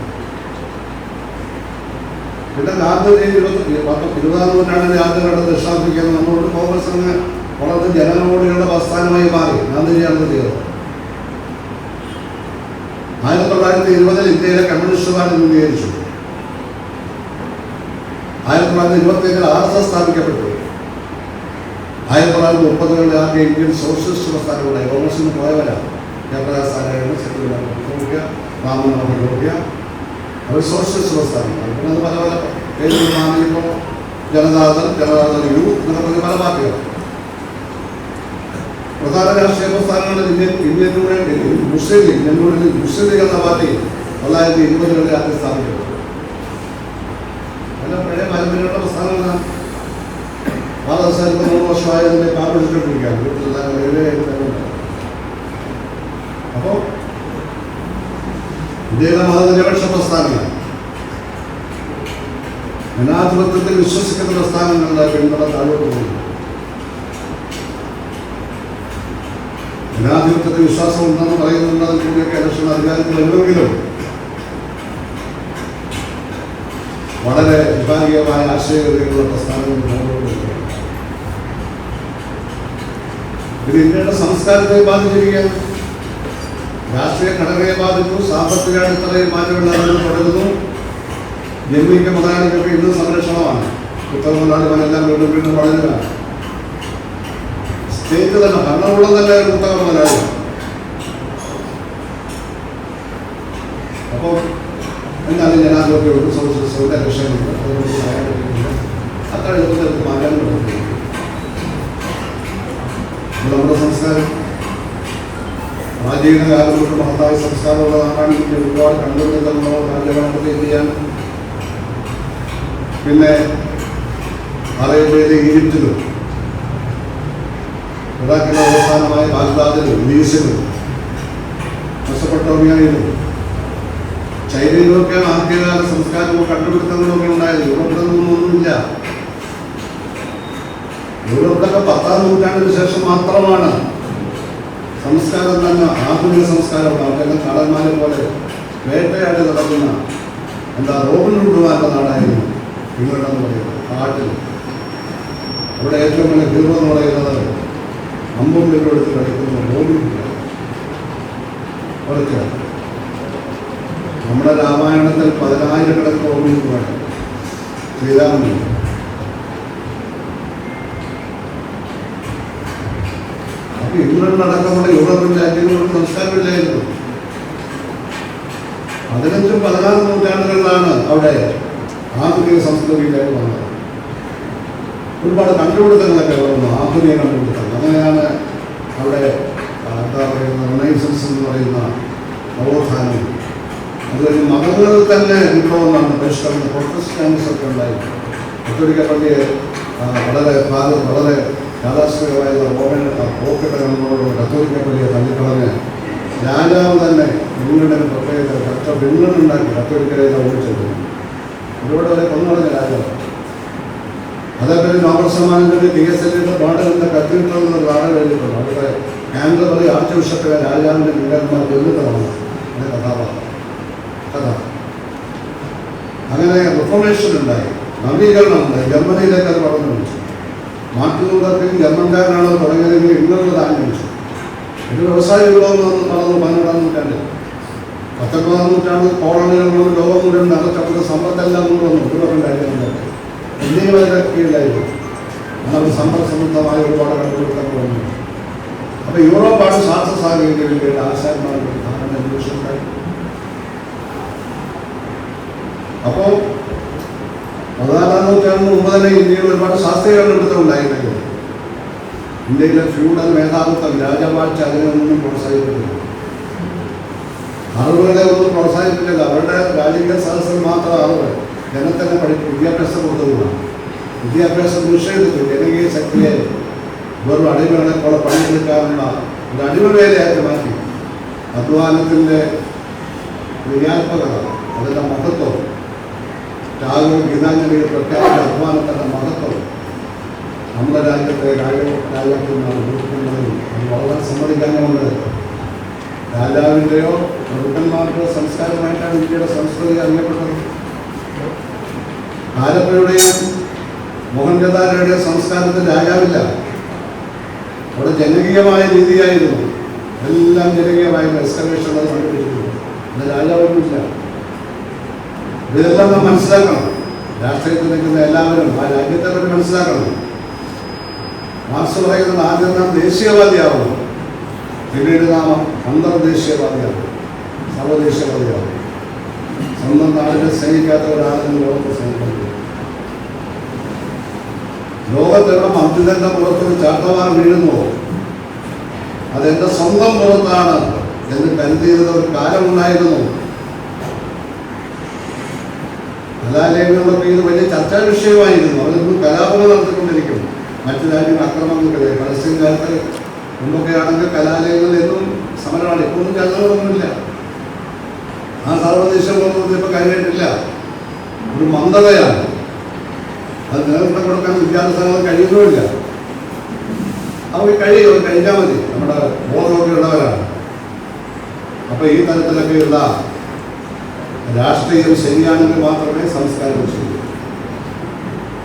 പിന്നെ ഗാന്ധിജി 20ാം നൂറ്റാണ്ടിന്റെ ആദ്യഘട്ടം ദക്ഷിണാഫ്രിക്കയിൽ നമ്മളോട് കോൺഗ്രസ് അങ്ങ് വളരെ ജനനോടികളുടെ പ്രസ്ഥാനമായി മാറി. ഗാന്ധിജിയാണ് ചെയ്തത്. 1920 ഇന്ത്യയിലെ കമ്മ്യൂണിസ്റ്റ് പാർട്ടി രൂപീകരിച്ചു. 1927 RSS സ്ഥാപിക്കപ്പെട്ടു. 1930 ആദ്യ ഇന്ത്യൻ സോഷ്യലിസ്റ്റ് പ്രസ്ഥാനങ്ങളുണ്ടായി. കോൺഗ്രസിന് പോയവരാണ്. ജയപ്രകാശ് നാരായണൻ, സത്യനാരായണ, രാമമോഹൻ ലോഹ്യ. അവർ സോഷ്യലിസ്റ്റ് പ്രസ്ഥാനങ്ങളാണ്. പിന്നെ അത് പല പല പേരുകളാണ്. ഇപ്പോൾ ജനതാദൾ, ജനതാദൾ യു എന്നൊക്കെ പറഞ്ഞ പല പാർട്ടികളാണ്. പ്രധാന രാഷ്ട്രീയ പ്രസ്ഥാനങ്ങളിൽ ഇന്ത്യയിലൂടെ മുസ്ലിം ലീഗ്, മുസ്ലിം ലീഗ് എന്ന പാർട്ടി 1920 ആദ്യം സ്ഥാപിക്കപ്പെട്ടു. അല്ല പഴയ പാരമ്പര്യമുള്ള പ്രസ്ഥാനങ്ങളാണ്. പാദസാരി 3 വർഷമായതിനെ കാപ്പിടിച്ചിട്ടിരിക്കുകയാണ്. അപ്പോൾ ഇന്ത്യയിലെ മതനിരപേക്ഷ പ്രസ്ഥാനങ്ങൾ, ജനാധിപത്യത്തിൽ വിശ്വസിക്കുന്ന പ്രസ്ഥാനങ്ങളുടെ പിന്തുണ താഴോട്ട് പോകുന്നു. ജനാധിപത്യത്തിൽ വിശ്വാസം ഉണ്ടെന്ന് പറയുന്നുണ്ട്. അതിൽ കൂടിയൊക്കെ ഇലക്ഷൻ അധികാരത്തിൽ വരുമെങ്കിലും വളരെ വിഭാഗീയമായ ആശയഗതികളുള്ള പ്രസ്ഥാനങ്ങൾ മുന്നോട്ട്. ഇത് ഇന്ത്യയുടെ സംസ്കാരത്തെ ബാധിച്ചിരിക്കുകയാണ്. രാഷ്ട്രീയ ഘടനയെ ബാധിച്ചു. സാമ്പത്തിക അടിത്തറയിൽ മാറ്റമില്ലാതെ തുടരുന്നു. ജന്മിക്ക മുതലാളികൾക്ക് ഇന്നും സംരക്ഷണമാണ്. ഉത്തര മുതലാളിമാരെല്ലാം വീണ്ടും വീണ്ടും വളരുകയാണ്. സ്റ്റേറ്റ് തന്നെ ഭരണകൂടം തന്നെ ഒരു ഉത്തര മുതലാളിയാണ്. അപ്പോൾ എന്നാലും ജനാധിപത്യമുണ്ട്, സോഷ്യലിസമുണ്ട്, ഇലക്ഷനുണ്ട്. അതുകൊണ്ട് പറയാൻ പറ്റുന്നില്ല. അത്ര എളുപ്പത്തിൽ മാറ്റാൻ പറ്റുന്നില്ല. നമ്മുടെ സംസ്കാരം പ്രാചീന കാലം തൊട്ട് മഹത്തായ സംസ്കാരമുള്ള നാടാണ്. ഇന്ത്യ ഒരുപാട് കണ്ടുപിടുത്തങ്ങളോ രാജ്യമായിട്ട് ഇന്ത്യയാണ്. പിന്നെ അറേബ്യയിലെ ഈജിപ്തിലും ഇറാഖിലെ അവസാനമായ ബാഗ്ദാദിലും ഗ്രീസിലും മെസൊപ്പൊട്ടേമിയയിലും ചൈനയിലൊക്കെയാണ് ആദ്യകാല സംസ്കാരവും കണ്ടുപിടുത്തങ്ങളൊക്കെ ഉണ്ടായത്. യൂറോപ്പിലൊന്നും ഒന്നുമില്ല. യൂറോപ്പിലൊക്കെ 10ാം നൂറ്റാണ്ടിന് ശേഷം മാത്രമാണ് സംസ്കാരം തന്നെ ആധുനിക സംസ്കാരം. അവർക്കെല്ലാം കടന്മാരെ പോലെ വേട്ടയാടി നടക്കുന്ന റോബിൻ ഹുഡുമാരുടെ നാടായിരുന്നു ഇംഗ്ലണ്ട് എന്ന് പറയുന്നത്. കാട്ടിൽ അവിടെ ഏറ്റവും വലിയ ഹീറോ എന്ന് പറയുന്നത് അമ്പും വില്ലും എടുത്ത് കളിക്കുന്ന റോബിൻ ഹുഡ്. കുറച്ച് നമ്മുടെ രാമായണത്തിൽ 10,000 റോബിൻ ഹുഡ് ശ്രീരാമൻ. അപ്പൊ ഇംഗ്ലണ്ട് അടക്കമുള്ള യൂറോപ്യൻ രാജ്യങ്ങളുടെ സംസ്കാരമില്ലായിരുന്നു. 15ഉം 16ഉം നൂറ്റാണ്ടുകളിലാണ് അവിടെ ആധുനിക സംസ്കൃതിയിലേക്ക് വന്നത്. ഒരുപാട് കണ്ടുപിടുത്തങ്ങളൊക്കെ വന്നു, ആധുനിക കണ്ടുപിടുത്തങ്ങൾ. അങ്ങനെയാണ് അവിടെ എന്താ പറയുന്ന റിനൈസൻസ് എന്ന് പറയുന്ന നവോത്ഥാനം. അത് കഴിഞ്ഞ് മതങ്ങളിൽ തന്നെ വിപ്ലവം നടന്നു. പരിഷ്കരണം, പ്രൊട്ടസ്റ്റന്റിസം ഒക്കെ ഉണ്ടായിരുന്നു. കത്തോലിക്ക പള്ളിയെ വളരെ യാഥാസ്ഥികമായുള്ള റോമൻ പോക്കറ്റങ്ങളോട് കത്തോലിക്ക പള്ളിയെ തള്ളിക്കളഞ്ഞ് രാജാവ് തന്നെ ഇംഗ്ലണ്ടിന് പ്രത്യേക ഇംഗ്ലണ്ട് ഉണ്ടാക്കി കത്തോലിക്കരെല്ലാം ഓടിച്ചെടുത്തു. ഒരുപാട് വരെ കൊന്നുകളഞ്ഞ രാജാവ്. അതേപോലെ നോബൽ സമ്മാനം തന്നെ TSLയുടെ പാടുകളുടെ കത്തീഡ്രൽ നാടകം എഴുതിയിട്ടുണ്ട്. അവിടെ കാൻറ്റർബറി ആർച്ച് ബിഷപ്പിലെ രാജാവിൻ്റെ വീരന്മാർ കൊല്ലുന്നതാണ് അതിൻ്റെ കഥ. അങ്ങനെ റിഫോർമേഷൻ ഉണ്ടായി, നവീകരണം ഉണ്ടായി. ജർമ്മനിയിലേക്ക് അത് വളർന്നു വിളിച്ചു. മാർട്ടിൻ ലൂതർ കിംഗ് ജർമ്മൻകാരനാണോ തുടങ്ങിയതെങ്കിൽ ഇംഗ്ലണ്ടിൽ ആരംഭിച്ചു. ഒരു വ്യവസായ വിപ്ലവം നടന്നു 14ാം നൂറ്റാണ്ടിൽ. 19ാം നൂറ്റാണ്ടിൽ കോളനികളും ലോകം മുഴുവൻ നടച്ചപ്പോൾ സമ്പത്തെല്ലാം കൊണ്ടുവന്നു യൂറോപ്യൻ രാജ്യങ്ങളിലേക്ക്. ഇന്ത്യയിൽ കീഴിലായിരുന്നു. അങ്ങനെ സമ്പദ് സമൃദ്ധമായ ഒരുപാട് കണ്ടുപിടുത്തങ്ങൾ വന്നു. അപ്പൊ യൂറോപ്പാണ് ശാസ്ത്ര സാങ്കേതിക വിദ്യയുടെ ആശാന്മാരുടെ പ്രധാന അന്വേഷണക്കാർ. അപ്പോ 14-ാം നൂറ്റാണ്ടിന് മുമ്പ് തന്നെ ഇന്ത്യയിൽ ഒരുപാട് ശാസ്ത്രീയ കണ്ടുപിടുത്തം ഉണ്ടായിരുന്നെങ്കിൽ ഇന്ത്യയിലെ ഫ്യൂഡൽ മേധാവിത്വം, രാജവാഴ്ച അതിനൊന്നും പ്രോത്സാഹിപ്പിക്കില്ല. അറിവുകളെ ഒന്നും പ്രോത്സാഹിപ്പിക്കില്ല. അവരുടെ രാജകീയ സദസ്സിൽ മാത്രം അറിവ് ജനത്തന്നെ വിദ്യാഭ്യാസം കൊടുത്തതുകൊണ്ടാണ്. വിദ്യാഭ്യാസം നിഷേധിച്ചു. ജനകീയ ശക്തിയെ വെറും അടിമകളെ പോലെ പണിയെടുക്കാനുള്ള ഒരു അടിമവേലയാക്കി മാറ്റി. അധ്വാനത്തിൻ്റെ ക്രിയാത്മകത, അതിൻ്റെ മഹത്വം, ടാഗോർ ഗീതാഞ്ജലിയിൽ പ്രഖ്യാപിച്ച അധ്വാനത്തിൻ്റെ മഹത്വം നമ്മുടെ രാജ്യത്തെ രാജാക്കന്മാർ കൊടുക്കുന്നതിൽ അത് വളരെ സമ്മതിക്കാനുണ്ട്. രാജാവിൻ്റെയോ പ്രഭുക്കന്മാരുടെയോ സംസ്കാരമായിട്ടാണ് ഇന്ത്യയുടെ സംസ്കൃതി അറിയപ്പെട്ടത്. ആലപ്പുഴയുടെയും മോഹൻജദാരോയുടെയും സംസ്കാരത്തിൽ രാജാവില്ല. അവിടെ ജനകീയമായ രീതിയായിരുന്നു. എല്ലാം ജനകീയമായിരുന്നു. എക്സ്കവേഷൻ അത് കണ്ടുപിടിച്ചിരുന്നു. അത് രാജാവൊന്നുമില്ല. ഇതെല്ലാം നാം മനസ്സിലാക്കണം. രാഷ്ട്രീയത്തിൽ നിൽക്കുന്ന എല്ലാവരും ആ രാജ്യത്തെ പറ്റി മനസ്സിലാക്കണം. മാർക്സ് പറയുന്നത് ആദ്യം നാം ദേശീയവാദിയാവണം, പിന്നീട് നാം അന്തർദേശീയവാദിയാവും, സർവദേശീയവാദിയാവും. സ്വന്തം നാടിനെ സ്നേഹിക്കാത്ത ഒരാളെന്ന് ലോകത്തെ സ്നേഹിക്കുന്നത്. ലോകത്തെവിടെ മന്ത്രിതന്റെ പുറത്തൊരു ചാട്ടവാർ വീഴുന്നുവോ അതെന്റെ സ്വന്തം പുറത്താണ് എന്ന് കരുതിയിരുന്ന ഒരു കാലമുണ്ടായിരുന്നു. കലാലയങ്ങളിലൊക്കെ ഇത് വലിയ ചർച്ചാ വിഷയമായിരുന്നു. അവരൊന്നും കലാപങ്ങൾ നടത്തിക്കൊണ്ടിരിക്കും. മറ്റു രാജ്യങ്ങൾ അക്രമങ്ങൾക്കെതിരെ പലസ്തീൻ കാലത്ത് മുമ്പൊക്കെയാണെങ്കിൽ കലാലയങ്ങളിൽ എന്നും സമരമാണ്. ഇപ്പൊന്നും ചർച്ചകളൊന്നുമില്ല. ആ സർവദേശ ബോധത്തിൽ ഇപ്പം കഴിഞ്ഞിട്ടില്ല. ഒരു മന്ദതയാണ്. അത് നേതൃത്വം കൊടുക്കാൻ വിദ്യാഭ്യാസങ്ങൾ കഴിയുന്നുമില്ല. അവർക്ക് കഴിയും, കഴിഞ്ഞാൽ മതി. നമ്മുടെ ബോധമൊക്കെ ഉള്ളവരാണ്. അപ്പൊ ഈ തരത്തിലൊക്കെയുള്ള രാഷ്ട്രീയം ശരിയാണെങ്കിൽ മാത്രമേ സംസ്കാരം ചെയ്യൂ.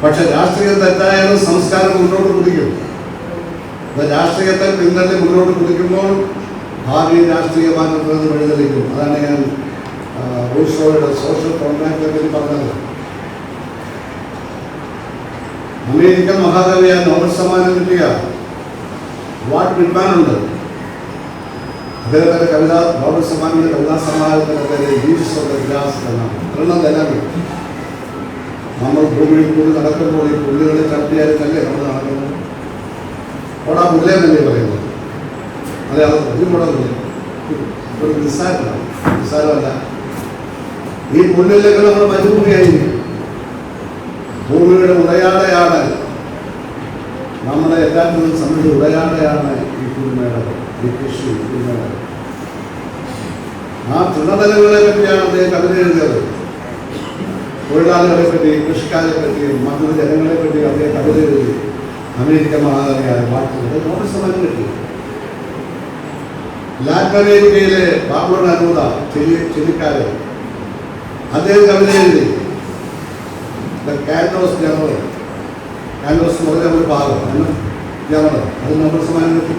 പക്ഷെ രാഷ്ട്രീയം തെറ്റായാലും സംസ്കാരം മുന്നോട്ട് കുതിക്കും. രാഷ്ട്രീയത്തെ പിന്തള്ളി മുന്നോട്ട് കുതിക്കുമ്പോൾ ഭാവി രാഷ്ട്രീയ മാറ്റത്തിൽ വഴിതെളിക്കും. അതാണ് ഞാൻ റൂഷോയുടെ സോഷ്യൽ കോൺട്രാക്റ്റിനെ പറ്റി പറഞ്ഞത്. അമേരിക്കൻ മഹാകവിയായ നോബൽ സമ്മാനം കിട്ടിയ വാട്ട് വിറ്റ്മാനുണ്ട്. അദ്ദേഹത്തിന്റെ കവിത നോബൽ സമ്മാനത്തിന്റെ കവിതാ സമ്മാനത്തിന്റെ പേര് ലീവ്സ് ഓഫ് ദ ഗ്രാസ് എന്നാണ്. തൃണതലങ്ങൾ. നമ്മൾ ഭൂമിയിൽ കൂടി നടക്കുമ്പോൾ ഈ പുല്ലുകളെ ചവിട്ടിയാലല്ലേ നമ്മൾ നടക്കുന്നത്. അവിടെ ആ പുല്ലേന്നല്ലേ പറയുന്നത്. അതെ, അത് ഇവിടെ ഒരു നിസ്സാരമല്ല. ഈ പുല്ലിലേക്ക് നമ്മൾ മരുഭൂമിയായിരിക്കും. ഭൂമിയുടെ ഉടയാടയാണ് നമ്മളെ എല്ലാത്തിനും സംബന്ധിച്ച് ഉടയാടയാണ് ഈ കുരുമേട, ഈ കൃഷി കുരുമേട. ആ തൃണതലങ്ങളെ പറ്റിയാണ് അദ്ദേഹം കവിത എഴുതിയത്. തൊഴിലാളികളെ പറ്റി, കൃഷിക്കാരെ പറ്റിയും മറ്റൊരു ജനങ്ങളെ പറ്റിയും അദ്ദേഹം കവിത എഴുതി. അമേരിക്കൻ മഹാകവിയായ വാക്കുകൾ നോബൽ സമ്മാനം കിട്ടി. ലാറ്റിൻ അമേരിക്കയിലെ പാബ്ലോ നെരൂദ, ചിലിക്കാരൻ, അദ്ദേഹം കവിത എഴുതി. കാൻഡോസ് ജനറൽ, കാൻഡോസ് മുതലേ ഒരു ഭാഗം ജനറൽ, അത് നോബൽ സമ്മാനം കിട്ടി.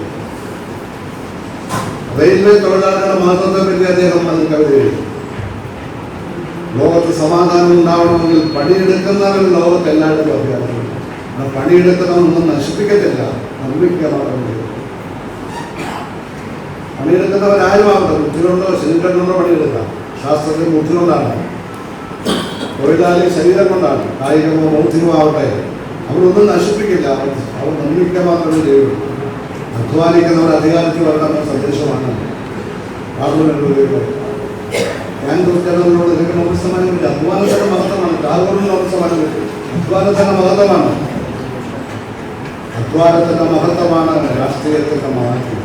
റെയിൽവേ തൊഴിലാളികളുടെ മഹത്വത്തെ പറ്റി അദ്ദേഹം അതിൽ കവിത എഴുതി. ലോകത്ത് സമാധാനം ഉണ്ടാവണമെങ്കിൽ പണിയെടുക്കുന്നവർ ലോകത്ത് എല്ലായിടത്തും അഭ്യാസം. പണിയെടുക്കുന്നവനൊന്നും നശിപ്പിക്കത്തില്ല, നിർമ്മിക്കുക മാത്രമേ. പണിയെടുക്കുന്നവരാരുമാവട്ടെ, ബുദ്ധികൊണ്ടോ ശരീരം കൊണ്ടോ പണിയെടുക്കാം. ശാസ്ത്രത്തിൽ ബുദ്ധി കൊണ്ടാണ്, തൊഴിലാളി ശരീരം കൊണ്ടാണ്, കായികമോ ബൗദ്ധികമോ ആവട്ടെ, അവരൊന്നും നശിപ്പിക്കില്ല. അവർ നിർമ്മിക്കുക മാത്രമേ ചെയ്യുള്ളൂ. അധ്വാനിക്കുന്നവർ അധികാരത്തിൽ വരണമെന്ന സന്ദേശമാണ് പാർലമെന്റ്. ഞാൻ ജനങ്ങളോട് ഇതിന് നോബൽ സമ്മാനം കിട്ടി. അധ്വാനത്തിന്റെ മഹത്വമാണ്. ടാഗോറിന് നോബൽ സമ്മാനം കിട്ടി. അധ്വാനത്തിന്റെ മഹത്വമാണ്. അധ്വാനത്തിന്റെ മഹത്വമാണ് രാഷ്ട്രീയത്തിന്റെ മാറ്റം.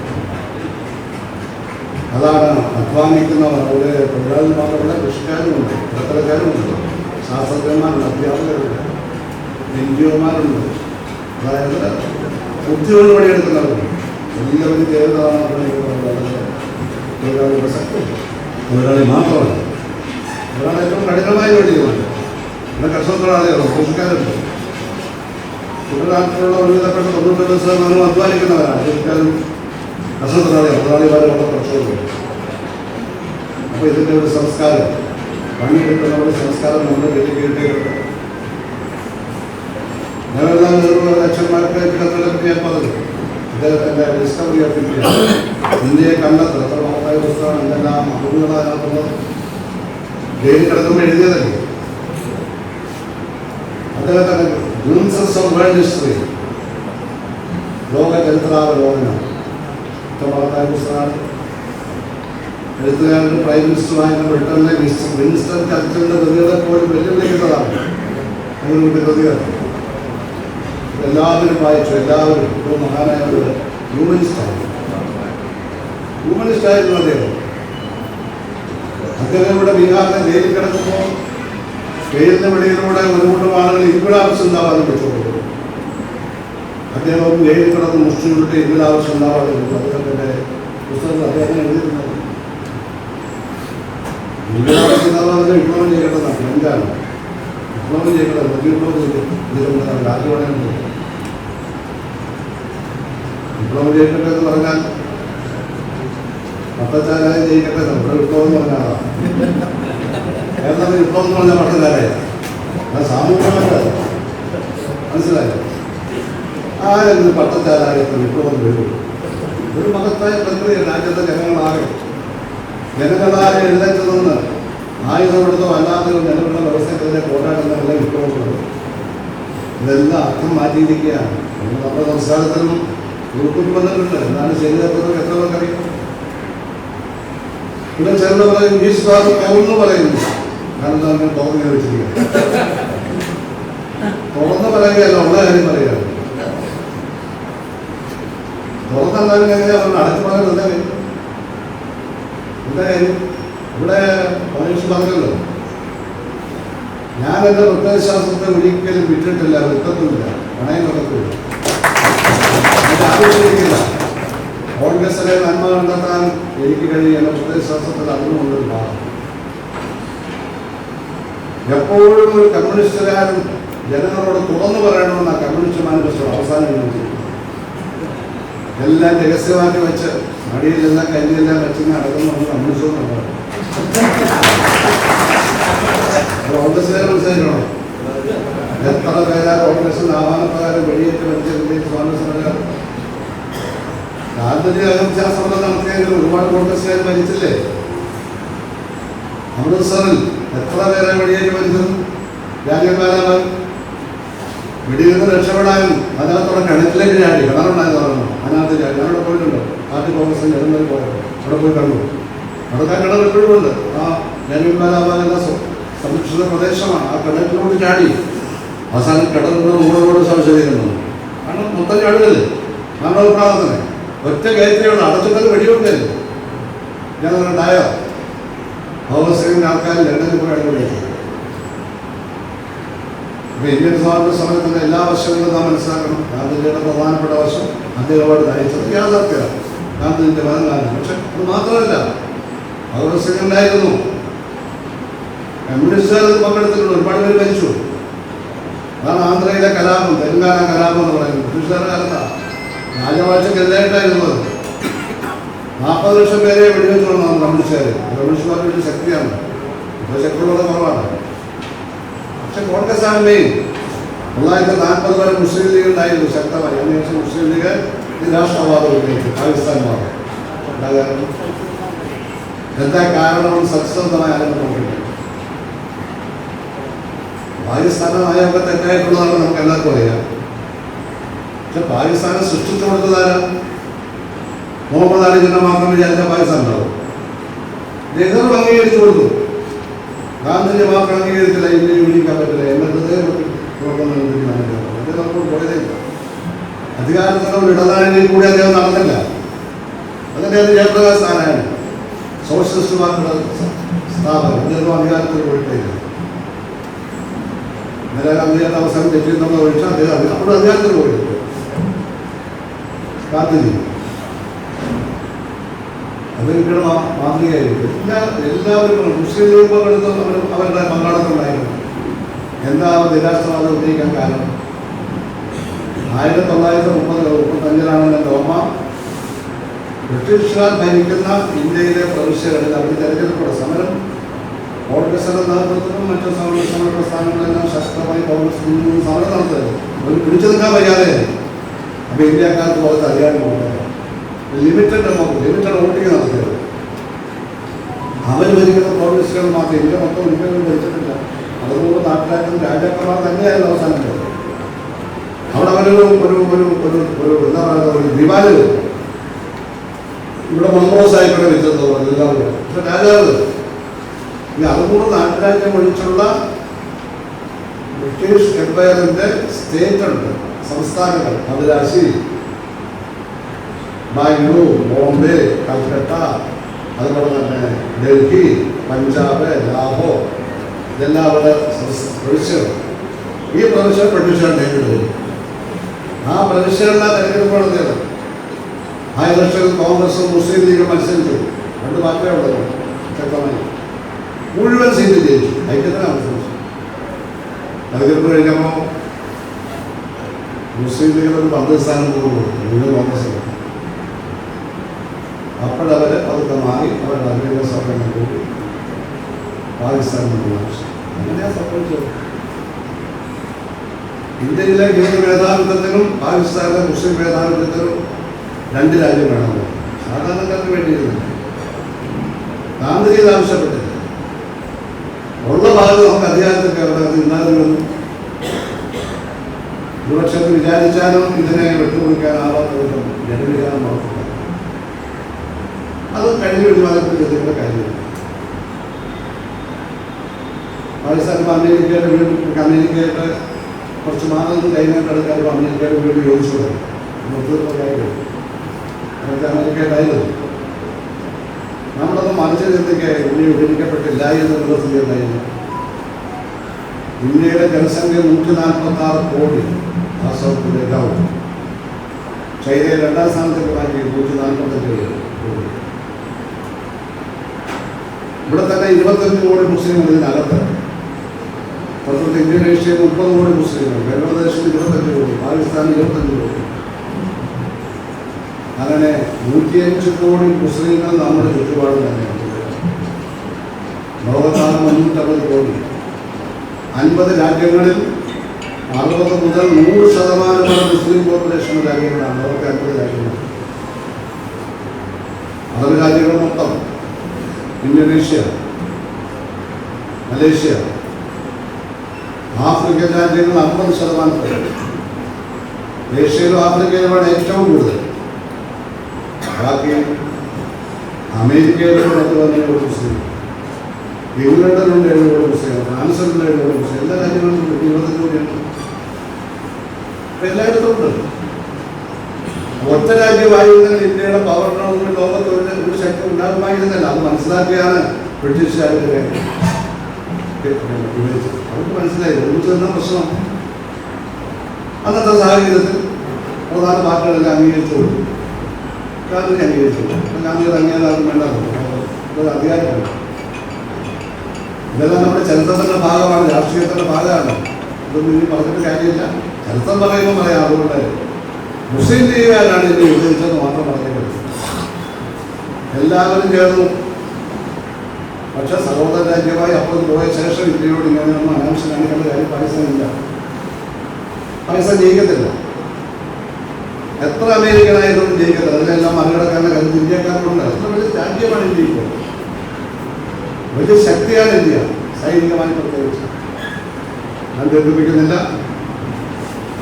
അതാണ് അധ്വാനിക്കുന്നവർ. അവിടെ തൊഴിലാളി മാത്രമല്ല, കൃഷിക്കാരുമുണ്ട്, പത്രക്കാരുമുണ്ട്, ശാസ്ത്രജ്ഞന്മാരുണ്ട്, അധ്യാപകരുണ്ട്, എൻജിഒമാരുണ്ട്. അതായത് ബുദ്ധികൊണ്ട് പണിയെടുക്കുന്നവരുണ്ട്. എല്ലാവരും ചെയ്തതാണ് തൊഴിലാളി പ്രസക്തി. തൊഴിലാളി മാത്രമല്ല, തൊഴിലാളി ഏറ്റവും കഠിനമായ ജോലിയുണ്ട്. ഇവിടെ കർഷക തൊഴിലാളികളുണ്ട്, കൃഷിക്കാരുണ്ട്. നാട്ടിലുള്ള ഒരുവിധപ്പെട്ട 99% അധ്വാനിക്കുന്നവരാണ്. കൃഷിക്കാരും കർഷക തൊഴിലാളിമാരും വളരെ കർഷകരുണ്ട്. അപ്പോൾ ഇതിൻ്റെ ഒരു സംസ്കാരം, പണിയെടുക്കുന്നവരുടെ സംസ്കാരം നമ്മുടെ കേട്ടിട്ടുണ്ട്. ഞങ്ങളെല്ലാം 1,00,000 കിടന്നുകളെ പറ്റി ഞാൻ പറഞ്ഞു. അദ്ദേഹത്തിൻ്റെ ഡിസ്കവറി ഓഫ് ഇന്ത്യയെ കണ്ടെത്തുന്നത് എത്ര മഹത്തായ പുസ്തകമാണ്, എന്തെല്ലാം അറിവുകളാകുന്നത് ജയിലിൽ കിടക്കുമ്പോൾ എഴുതിയതല്ലേ. അദ്ദേഹത്തിൻ്റെ ഗ്ലിംസസ് ഓഫ് വേൾഡ് ഹിസ്റ്ററി, ലോക ചരിത്രാവലോകനം, എത്ര മഹത്തായ പുസ്തകമാണ്. എഴുത്തുകാരുടെ പ്രൈം മിനിസ്റ്ററായിരുന്ന ബ്രിട്ടനിലെ വിൻസ്റ്റൺ ചർച്ചിലിൻ്റെ കൃതികളെ പോലും വെല്ലുവിളിക്കുന്നതാണ് അങ്ങനെ ഒരു കൃതികൾ. എല്ലാവരും വായിച്ചു, എല്ലാവരും. ഇപ്പോൾ മഹാനായ ഒരു ഹ്യൂമനിസ്റ്റായിരുന്നു അദ്ദേഹം. അദ്ദേഹം ഇവിടെ ബീഹാറിലെ ജയിലിൽ കിടക്കുമ്പോൾ ജയിലിൻ്റെ വെളിയിലൂടെ ഒരു കൂട്ടം ആളുകൾ ഇൻക്വിലാബ് സിന്ദാബാദ് വിളിച്ചുകൊണ്ടു. അദ്ദേഹം ജയിലിൽ കിടന്ന് മുസ്ലിങ്ങളുടെ ഇൻക്വിലാബ് സിന്ദാബാദ് വിളിച്ചു. അദ്ദേഹത്തിൻ്റെ പുസ്തകത്തിൽ അദ്ദേഹം എഴുതിയിരുന്നത് ഇൻക്വിലാബ് സിന്ദാബാദിനെ വിപ്ലവം ചെയ്യേണ്ടതാണ്. എന്താണ് വിപ്ലവം ചെയ്യേണ്ടത്? വിപ്ലവം ചെയ്തിട്ടുണ്ട് രാജ്യവാണി. വിപ്ലവം ചെയ്യട്ടെ എന്ന് പറഞ്ഞാൽ പട്ടച്ചാരായ ജയിക്കട്ടെ. നമ്മുടെ വിപ്ലവം എന്ന് പറഞ്ഞാൽ കേരളത്തിൽ വിപ്ലവം എന്ന് പറഞ്ഞാൽ പട്ടച്ചാരായ അത് സാമൂഹികമായിട്ട് മനസ്സിലായോ? ആരെങ്കിലും പട്ടച്ചാരായത്തിൽ വിപ്ലവം വരും. ഒരു മഹത്തായ പ്രക്രിയ. രാജ്യത്തെ ജനങ്ങളാരെ എഴുന്നേറ്റ് നിന്ന് ആയുധമെടുത്തോ അല്ലാത്തോ ജനങ്ങളുടെ വ്യവസ്ഥയ്ക്കെതിരെ പോരാടുന്നതല്ല വിപ്ലവങ്ങൾ. ഇതെല്ലാം അർത്ഥം മാറ്റിയിരിക്കുകയാണ്. നമ്മുടെ സംസ്കാരത്തിലും ഉൾക്കൊണ്ടു വന്നിട്ടുണ്ട്. എന്താണ് ശരീരത്തിൽ എത്ര പേർക്കറിയാം? ഇവിടെ ചേർന്ന് പറയും ഈ ശ്വാസം തുറന്നു പറയുന്നു. കാരണം അങ്ങനെ തുറന്നു വെച്ചിരിക്കുക. തുറന്ന് പറയുകയല്ല, ഉള്ള കാര്യം പറയുക. തുറന്നെന്തായാലും എങ്ങനെയാ പറഞ്ഞ അടച്ചു പറയുന്നത്? എന്താ കാര്യം? എന്താ കാര്യം? ഇവിടെ മനുഷ്യ പറഞ്ഞല്ലോ, ഞാൻ എൻ്റെ പ്രത്യയശാസ്ത്രത്തെ ഒരിക്കലും വിട്ടിട്ടില്ല, വിട്ടത്തുമില്ല, പണയം നടക്കില്ല, ആവശ്യമില്ല. കോൺഗ്രസിലെ നന്മ കണ്ടെത്താൻ എനിക്ക് കഴിയും. എൻ്റെ പ്രത്യയശാസ്ത്രത്തിൽ അറിവുകൊണ്ടൊരു ഭാഗം. എപ്പോഴും ഒരു കമ്മ്യൂണിസ്റ്റുകാരൻ ജനങ്ങളോട് തുറന്നു പറയണമെന്ന കമ്മ്യൂണിസ്റ്റ് മാനിഫെസ്റ്റോ അവസാനം എഴുതി. എല്ലാം രഹസ്യമാക്കി വെച്ച് മടിയിലെല്ലാം കല്ലിയെല്ലാം വെച്ചിങ്ങനെ അടക്കുന്ന കമ്മ്യൂണിസ്റ്റോ എന്നുള്ളത് കോൺഗ്രസ്സുകാരെ മനസ്സിലാക്കണം. എത്ര പേരാ കോൺഗ്രസിന് ആഹ്വാനപ്രകാരം വെടിയേറ്റ് വലിച്ച കോൺഗ്രസ് ഗാന്ധിജി അഹിംസാസമരം നടത്തിയെങ്കിൽ ഒരുപാട് കോൺഗ്രസ്സുകാർ മരിച്ചില്ലേ? അമൃത്സറിൽ എത്ര പേരെ വെടിയേറ്റ് മരിച്ചത്? രാജ്യക്കാരാണ് വെടിയിൽ നിന്ന് രക്ഷപ്പെടാനും അതിനകത്തോടെ കിണറ്റിലേക്ക് ചാടി. കിണറുണ്ടായെന്ന് പറഞ്ഞു. അതിനകത്ത് ചാടി. അവിടെ പോയിട്ടുണ്ടോ? പാർട്ടി കോൺഗ്രസിന് ജനങ്ങളിൽ പോയത് അവിടെ പോയി കണ്ടു. അവിടെ കിണർ എപ്പോഴും ഉണ്ട്. ആ ജനവിഭാഗ സംരക്ഷിത പ്രദേശമാണ്. ആ കിണറ്റിനോട് ചാടി അവസാനം കിണറിനോട് മൂടോട് സംശയിക്കുന്നു. കാരണം മൊത്തം ചാടുകല്ലേ മാനവപ്രാണത്തിന്. ഒറ്റ കയറ്റിയുള്ള അടച്ചിട്ടത് വെടിയുണ്ടല്ലോ. ഞാനുണ്ടായോ ഭഗവത് സിംഗിൻ്റെ ആൾക്കാർ ലണ്ടനിൽ പോയി അടിപൊളിയാക്കി. അപ്പോൾ ഇന്ത്യൻ സ്വാതന്ത്ര്യ സമരത്തിൻ്റെ എല്ലാ വശങ്ങളും നാം മനസ്സിലാക്കണം. ഗാന്ധിജിയുടെ പ്രധാനപ്പെട്ട വശം അദ്ദേഹമായിട്ട് നയിച്ചത് യാഥാർത്ഥ്യമാണ്. ഗാന്ധിജിൻ്റെ പതിനാല്. പക്ഷെ അത് മാത്രമല്ല, ഭഗവത് സിംഗ് ഉണ്ടായിരുന്നു. കമ്മ്യൂണിസ്റ്റുകാർ പങ്കെടുത്തിട്ടുണ്ട്. ഒരുപാട് പേര് മരിച്ചു. അതാണ് ആന്ധ്രയിലെ കലാപം, തെലങ്കാന കലാപം എന്ന് പറയുന്നത്. ബ്രിട്ടീഷുകാരുടെ കാലത്താണ്. രാജവാഴ്ചക്കെതിരായിട്ടായിരുന്നത്. 40 ലക്ഷം പേരെ വെടിവെച്ച് വന്നു കമ്മ്യൂണിസ്റ്റുകാർ. കമ്മ്യൂണിസ്റ്റുകാർക്ക് വലിയ ശക്തിയാണ്. ഇപ്പോൾ ശക്തികളുടെ കുറവാണ്. പക്ഷെ കോൺഗ്രസ്സാണ് മെയിൻ. 1940 വരെ മുസ്ലിം ലീഗ് ഉണ്ടായിരുന്നു ശക്തമായി. അതിനുശേഷം മുസ്ലിം ലീഗ് രാഷ്ട്രവാദം ഉന്നയിച്ചു, പാകിസ്ഥാൻ വാദം. എന്താ കാരണമെന്ന് സത്യസന്ധമായ ആരും നോക്കില്ല. പാകിസ്ഥാന്റെ നയമൊക്കെ തെറ്റായിട്ടുള്ളതാണ് നമുക്ക് എല്ലാവർക്കും അറിയാം. പക്ഷെ പാകിസ്ഥാനെ സൃഷ്ടിച്ചു കൊടുത്തതാരാ? മുഹമ്മദ് അലി ജിന്ന മാത്രം വിചാരിച്ച പാകിസ്ഥാൻ ഉണ്ടാവും. നെഹ്റു അംഗീകരിച്ചു കൊടുത്തു. ഗാന്ധിജി മാത്രം അംഗീകരിച്ചില്ല. ഇന്ത്യ വിളിക്കാൻ പറ്റില്ല. എന്നതേ പോയതേയില്ല. അധികാരത്തിനോട് ഇടനാഴിയിൽ കൂടി അദ്ദേഹം നടന്നില്ല. അതിൻ്റെ അത് ജയപ്രകാശ് നാരായണൻ സോഷ്യലിസ്റ്റ് പാർട്ടിയുടെ സ്ഥാപനം. അദ്ദേഹം അധികാരത്തിൽ പോയിട്ടില്ല. ഇന്ദിരാഗാന്ധിയുടെ അവസരം തെറ്റിയെന്നുള്ള ഒഴിച്ചാൽ അദ്ദേഹം അവിടെ അധികാരത്തിൽ പോയിട്ടുണ്ട്. ഗാന്ധിജി അതൊരിക്കലും മാതൃകയായിരിക്കും. എല്ലാവരും മുസ്ലിം ലീഗ് പങ്കെടുത്ത് അവരുടെ പങ്കാളിത്തമുണ്ടായിരുന്നു. എന്താ നിരാഷ്ട്രവാദം ഉന്നയിക്കാൻ കാരണം? 1935 ലോമ ബ്രിട്ടീഷുകാർ ഭരിക്കുന്ന ഇന്ത്യയിലെ പ്രവിശ്യകളിൽ അവർ തെരഞ്ഞെടുപ്പുള്ള സമരം കോൺഗ്രസിന്റെ നേതൃത്വത്തിലും മറ്റു സമര പ്രസ്ഥാനങ്ങളെല്ലാം ശക്തമായി കോൺഗ്രസ് സമരം നടത്തുന്നത്. ഒരു പിടിച്ചു നിൽക്കാൻ വയ്യാതെ അപ്പോൾ ഇന്ത്യക്കാർക്ക് പുറത്ത് അധികാരം കൊടുക്കുക, ലിമിറ്റഡ് വോട്ടിങ് നടത്തിയത്. അവർ ഭരിക്കുന്ന പ്രോവിൻസുകൾ മാത്രം, ഇന്ത്യ മൊത്തം ഒരിക്കലും ഭരിച്ചിട്ടില്ല. അതുകൊണ്ട് നാട്ടിലാക്കുന്ന രാജാക്കന്മാർ തന്നെയായിരുന്നു അവസാനം ചെയ്തത്. അവിടെ അവരൊരു ഒരു ഒരു ഒരു ഒരു എന്താ പറയുക, ഒരു ദിവാല് ഇവിടെ മന്ത്രോസായിക്കൂടെ വെച്ചത് എല്ലാവരും. പക്ഷെ രാജാവ് ഈ അതുകൊണ്ട് നാട്ടുരാജ്യം ഒഴിച്ചുള്ള ബ്രിട്ടീഷ് എംപയറിന്റെ സ്റ്റേറ്റ് ഉണ്ട്, സംസ്ഥാനങ്ങൾ. മദ്രാശി, ബാംഗ്ലൂർ, ബോംബെ, കൽക്കട്ട, അതുപോലെ തന്നെ ഡൽഹി, പഞ്ചാബ്, ലാഹോർ, ഇതെല്ലാം അവിടെ പ്രവിശ്യകൾ. ഈ പ്രവിശ്യ ബ്രിട്ടീഷുകാർ നേരിടുന്നത്. ആ പ്രവിശ്യകളിലാണ് തെരഞ്ഞെടുപ്പ് നടത്തിയത്. ആ ഇലക്ഷനിൽ കോൺഗ്രസും മുസ്ലിം ലീഗും മത്സരിച്ചു. രണ്ട് പാർട്ടിയേ ഉള്ളത് ശക്തമായി. മുഴുവൻ സീറ്റ് ജയിച്ചു. ഐക്യത്തിന് അവസരിച്ചു. തെരഞ്ഞെടുപ്പ് കഴിഞ്ഞപ്പോൾ മുസ്ലിം ലീഗിൽ ഒരു 10 സ്ഥാനം പോകുന്നു, കോൺഗ്രസ്. അപ്പോഴവർ അതൊക്കെ മാറി അവരുടെ അധികാര സഭയിൽ കൂടി പാകിസ്ഥാനിൽ അങ്ങനെയാണ് സംഭവിച്ചത്. ഇന്ത്യയിലെ ഹിന്ദു മേധാവിത്വത്തിനും പാകിസ്ഥാനിലെ മുസ്ലിം മേധാവിത്വത്തിനും 2 രാജ്യം വേണമെന്ന് സാധാരണക്കാർക്ക് വേണ്ടിയിരുന്നില്ല. ഗാന്ധിജി ആവശ്യപ്പെട്ടില്ല. ഉള്ള ഭാഗത്ത് നമുക്ക് അധികാരത്തിൽ കയറുന്നത് ഇന്നാലും ഭൂരിപക്ഷത്തിൽ വിചാരിച്ചാലും ഇതിനെ വെട്ടുമുറിക്കാനാവാത്ത വിധം ജനവികാരം നടത്തുക. അത് കഴിഞ്ഞ വിമാനത്തിൽ ചെല്ലുന്ന കാര്യമില്ല. പാകിസ്ഥാനിപ്പോൾ അമേരിക്കയുടെ കുറച്ച് മാറുന്നത് കൈമാറ്റം എടുക്കാനും അമേരിക്കയുടെ വീട് യോജിച്ചു വരും. അതൊക്കെ അമേരിക്കയുണ്ടായിരുന്നു. നമ്മളത് മനസ്സിൽ ചിന്തിക്കുക, ഇന്ത്യ വിഭജിക്കപ്പെട്ടില്ല എന്നുള്ള സ്ഥിതി ഉണ്ടായിരുന്നു. ഇന്ത്യയുടെ ജനസംഖ്യ 146 കോടി ആസൗത്തിലേക്കാവും. ചൈനയെ 2ാം സ്ഥാനത്തേക്ക് മാറ്റി 145 കോടി. ഇവിടെ തന്നെ 25 കോടി മുസ്ലിങ്ങൾ ഇതിനകത്ത്. പുറത്തോട്ട് ഇന്തോനേഷ്യയിൽ 30 കോടി മുസ്ലിങ്ങൾ, ബംഗ്ലാദേശിൽ 25 കോടി, പാകിസ്ഥാനിൽ 25 കോടി. അങ്ങനെ 105 കോടി മുസ്ലിങ്ങൾ നമ്മുടെ ചുറ്റുപാട് തന്നെയാണ്. ലോകത്താണ് 350 കോടി. 50 രാജ്യങ്ങളിൽ 60 മുതൽ 100% മുസ്ലിം പോപ്പുലേഷൻ രാജ്യങ്ങളാണ്. ലോകത്തെ 50 രാജ്യങ്ങൾ. അറബ് രാജ്യങ്ങൾ മൊത്തം, ഇന്തോനേഷ്യ, മലേഷ്യ, ആഫ്രിക്കൻ രാജ്യങ്ങൾ 50%. ഏഷ്യയിലും ആഫ്രിക്കയിലുമാണ് ഏറ്റവും കൂടുതൽ. ബാക്കി അമേരിക്കയിലും 10 കോടി മുസ്ലിം, ഇംഗ്ലണ്ടിലുണ്ട് 7 കോടി മുസ്ലിം, ഫ്രാൻസിലുണ്ട് 7 കോടി മുസ്ലിം. എല്ലാ രാജ്യങ്ങളിലും 25 കോടിയുണ്ട്. എല്ലായിടത്തും ഉണ്ട്. ഒറ്റ രാജ്യമായിരുന്നെങ്കിൽ ഇന്ത്യയുടെ പവറിനൊന്നും ലോകത്ത് ഒരു ശക്തി ഉണ്ടാകുമായിരുന്നില്ല. അത് മനസ്സിലാക്കിയാണ് ബ്രിട്ടീഷുകാരുടെ വിഭജിച്ചത്. അവർക്ക് മനസ്സിലായി ഒരുമിച്ച് തന്നെ പ്രശ്നം. അന്നത്തെ സാഹചര്യത്തിൽ പ്രധാന പാർട്ടികളെല്ലാം അംഗീകരിച്ചു കൊടുത്തു. ഗാന്ധിജി അംഗീകരിച്ചു. ഗാന്ധിയുടെ അംഗീകാരം വേണ്ടത് അധികാരമാണ്. ഇതെല്ലാം നമ്മുടെ ചരിത്രത്തിൻ്റെ ഭാഗമാണ്, രാഷ്ട്രീയത്തിൻ്റെ ഭാഗമാണ്. ഇതൊന്നും ഇനി പറഞ്ഞിട്ട് കാര്യമില്ല. ചരിത്രം പറയുമ്പോൾ പറയാം. അതുകൊണ്ട് മുസ്ലിം ലീഗുകാരാണ് ഇതിനെ വിഭജിച്ചെന്ന് മാത്രം പറഞ്ഞത്. എല്ലാവരും ചേർന്നു. പക്ഷെ സഹോദര രാജ്യമായി അപ്പോൾ പോയ ശേഷം ഇന്ത്യയോട് ഇങ്ങനെയൊന്നും അനാവശ്യം കാണിക്കേണ്ട കാര്യം പാകിസ്ഥാനില്ല. പാകിസ്ഥാൻ ജയിക്കത്തില്ല. എത്ര അമേരിക്കനായതുകൊണ്ട് ജയിക്കത്തില്ല. അതിനെല്ലാം മറികടക്കാനുള്ള കരുത്ത് ഇന്ത്യക്കാർക്കുണ്ട്. എത്ര വലിയ രാജ്യമാണ് ഇന്ത്യ. ഇപ്പോൾ വലിയ ശക്തിയാണ് ഇന്ത്യ, സൈനികമായി പ്രത്യേകിച്ച്. ഞാൻ ദീർഘിപ്പിക്കുന്നില്ല.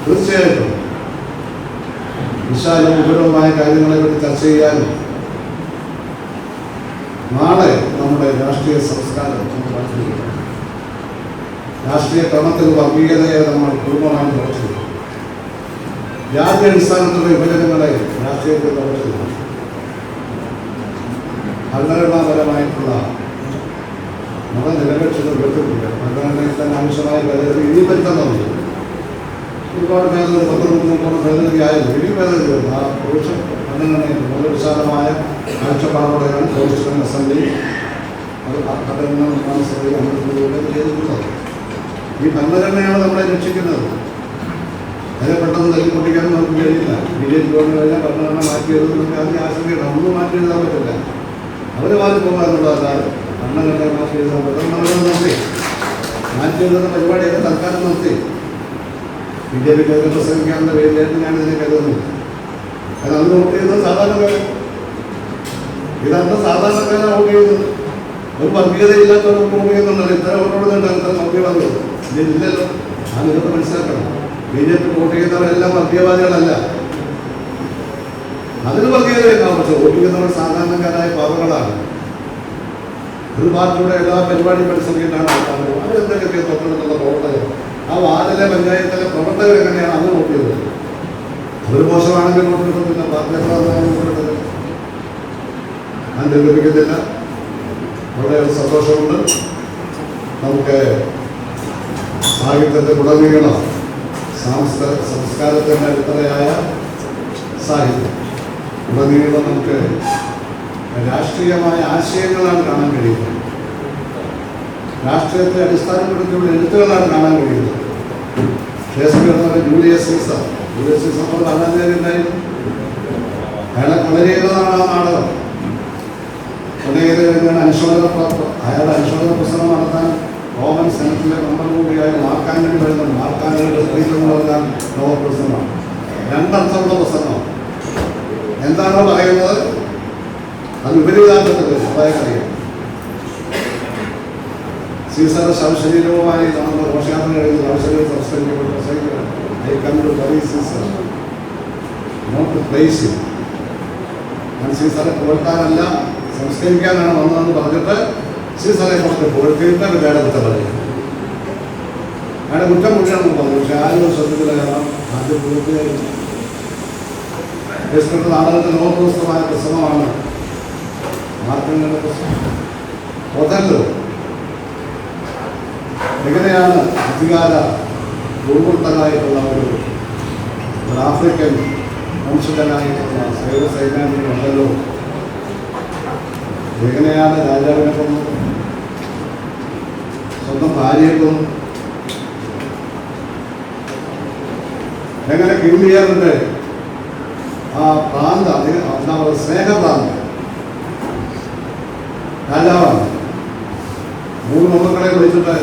തീർച്ചയായിട്ടും വിശാല വിപുലമായ കാര്യങ്ങളെപ്പറ്റി ചർച്ച ചെയ്യാനും നാളെ നമ്മുടെ രാഷ്ട്രീയ സംസ്കാരം രാഷ്ട്രീയ ക്രമത്തിൽ വർഗീയതയെ നമ്മൾ കുടുംബമായി തുറച്ചു, ജാത്യടിസ്ഥാനത്തിലുള്ള വിഭജനങ്ങളെ രാഷ്ട്രീയത്തിൽ തുറച്ചു, ഭരണഘടനാപരമായിട്ടുള്ള മതനിരപേക്ഷത ഉയർത്തിപ്പിടിക്കുക. ഭരണഘടനയിൽ തന്നെ ആവശ്യമായ ഭേദഗതി ഇനി വരുത്തുന്നുണ്ട്. ഒരുപാട് ഭേദഗതി 10-30 ഭേദഗതി ആയിരുന്നു. ഇനി ഭേദഗതി വരുന്നു. ആ പുരുഷ ഭരണഘടനയിൽ വളരെ വിശാലമായ കാഴ്ചപ്പാടോടെയാണ് കോൺസ്റ്റിറ്റ്യൂഷൻ അസംബ്ലി അത് ഭരണഘടന നിർമ്മാണ സഭയിൽ അമർത്തുന്നതിലൂടെ ചെയ്തിട്ടുള്ളത്. ഈ ഭരണഘടനയാണ് നമ്മളെ രക്ഷിക്കുന്നത്. അതിനെ പെട്ടെന്ന് തല്ലിപ്പൊട്ടിക്കാൻ നമുക്ക് കഴിയില്ല. BJP ഗവൺമെന്റ് കഴിഞ്ഞാൽ ഭരണഘടന മാറ്റിയത് നമുക്ക് ആദ്യം ആശങ്കയുണ്ട്. ഒന്നും മാറ്റി എഴുതാൻ പറ്റില്ല. അവർ മാറി പോകാനുള്ളതല്ലാതെ ഭരണഘടന മാറ്റി എഴുതാൻ പറ്റും. ഭരണഘടന നിർത്തി മാറ്റി എഴുതുന്ന പരിപാടിയൊക്കെ തൽക്കാലം നിർത്തി. BJP പ്രസംഗിക്കാനുള്ള വേദിയായിട്ട് ഞാൻ ഇതിനെ കരുതുന്നില്ല. അന്ന് വോട്ട് ചെയ്യുന്നത് സാധാരണക്കാരൻ. ഇതന്ന് സാധാരണക്കാരാണ് വോട്ട് ചെയ്യുന്നത്. ഒരു വർഗീയതയില്ലാത്തവർ വോട്ട് ചെയ്യുന്നുണ്ടല്ലോ. ഇത്ര വോട്ടോടുന്നുണ്ട് ഇത്ര വർഗീയവാദികൾ ഇല്ലല്ലോ. ആ നിങ്ങൾക്ക് മനസ്സിലാക്കണം. BJP വോട്ട് ചെയ്യുന്നവരെല്ലാം വർഗീയവാദികളല്ല. അതിന് വർഗീയതയുണ്ടാവും. പക്ഷെ വോട്ട് ചെയ്യുന്നവർ സാധാരണക്കാരായ പാവങ്ങളാണ്. ഒരു പാർട്ടിയുടെ എല്ലാ പരിപാടിയും മത്സരിച്ചിട്ടാണ് അവരെന്തൊക്കെ തൊട്ടടുത്തുള്ള പ്രവർത്തകർ. ആ വാർഡിലെ പഞ്ചായത്തിലെ പ്രവർത്തകർ എങ്ങനെയാണ് അത് വോട്ട് ചെയ്തത്? അവർ മോശമാണെങ്കിൽ വോട്ട് കിട്ടുന്നില്ല. പാർട്ടി എത്ര വോട്ട് അത് ലഭിക്കത്തില്ല. വളരെ സന്തോഷമുണ്ട്. നമുക്ക് സാഹിത്യത്തെ ഉടനീളം സംസ്കാരത്തിൻ്റെ അടിത്തറയായ സാഹിത്യം ഉടനീളം നമുക്ക് രാഷ്ട്രീയമായ ആശയങ്ങളാണ് കാണാൻ കഴിയുന്നത്. രാഷ്ട്രീയത്തെ അടിസ്ഥാനപ്പെടുത്തിയുള്ള എഴുത്തുകളാണ് കാണാൻ കഴിയുന്നത്. ഷേക്സ്പിയർ ജൂലിയസ് സീസർ കാണാനായിരുന്നു. അയാളെ കൊലചെയ്തതാണ് ആ നാടകം. കൊലചെയ്തതാണ് അനുശോചന അയാളുടെ അനുശോചന പുസ്തകം നടത്താൻ റോമൻ സെനറ്റിലെ മെമ്പർ കൂടിയായ മാർക്കാൻഡി വരുന്നത്. മാർക്കാൻഡിയുടെ സ്ത്രീത്വം നടത്താൻ ലോക പുസ്തകമാണ്. രണ്ടർത്ഥമുള്ള പുസ്തകമാണ്. എന്താണോ പറയുന്നത് അത് വിപരീതാർത്ഥത്തിൽ പറയാൻ. സീസറുടെ ശവശരീരവുമായി നമ്മുടെ ഘോഷയാത്ര കഴിഞ്ഞ് ശവശരീരം സംസ്കരിക്കപ്പെട്ട I come to bury Caesar, not to praise him. ഞാൻ സീസറെ പുകഴ്ത്താനല്ല സംസ്കരിക്കാനാണ് വന്നതെന്ന് പറഞ്ഞിട്ട് സീസറെ കുറച്ച് പുകഴ്ത്തിയിട്ട് വേറെ കുറ്റം പറയും. അയാളുടെ കുറ്റം കുട്ടിയാണെന്ന് പറഞ്ഞു. പക്ഷെ ആരും ശ്രദ്ധത്തിൽ കാരണം ആദ്യം പുകഴ്ത്തിയായിരുന്നു. നാടകത്തിൽ ലോകപ്രശസ്തമായ പ്രസംഗമാണ് മാർക്കൻഡിയുടെ പ്രസംഗം. ഒഥല്ലോ എങ്ങനെയാണ് അധികാര ദുർവൃത്തനായിട്ടുള്ള ഒരു ആഫ്രിക്കൻ വംശജനായിട്ടുള്ള സൈന്യാധിപനുണ്ടല്ലോ, എങ്ങനെയാണ് രാജാവിനെ കൊന്നത്, സ്വന്തം ഭാര്യയെ കൊന്നു, എങ്ങനെ കിള്ളിയാറിന്റെ ആ പ്രാന്ത എന്താ പറയുക സ്നേഹപ്രാന്ത രാജാവാണ്. 3 മക്കളെ വിളിച്ചിട്ട്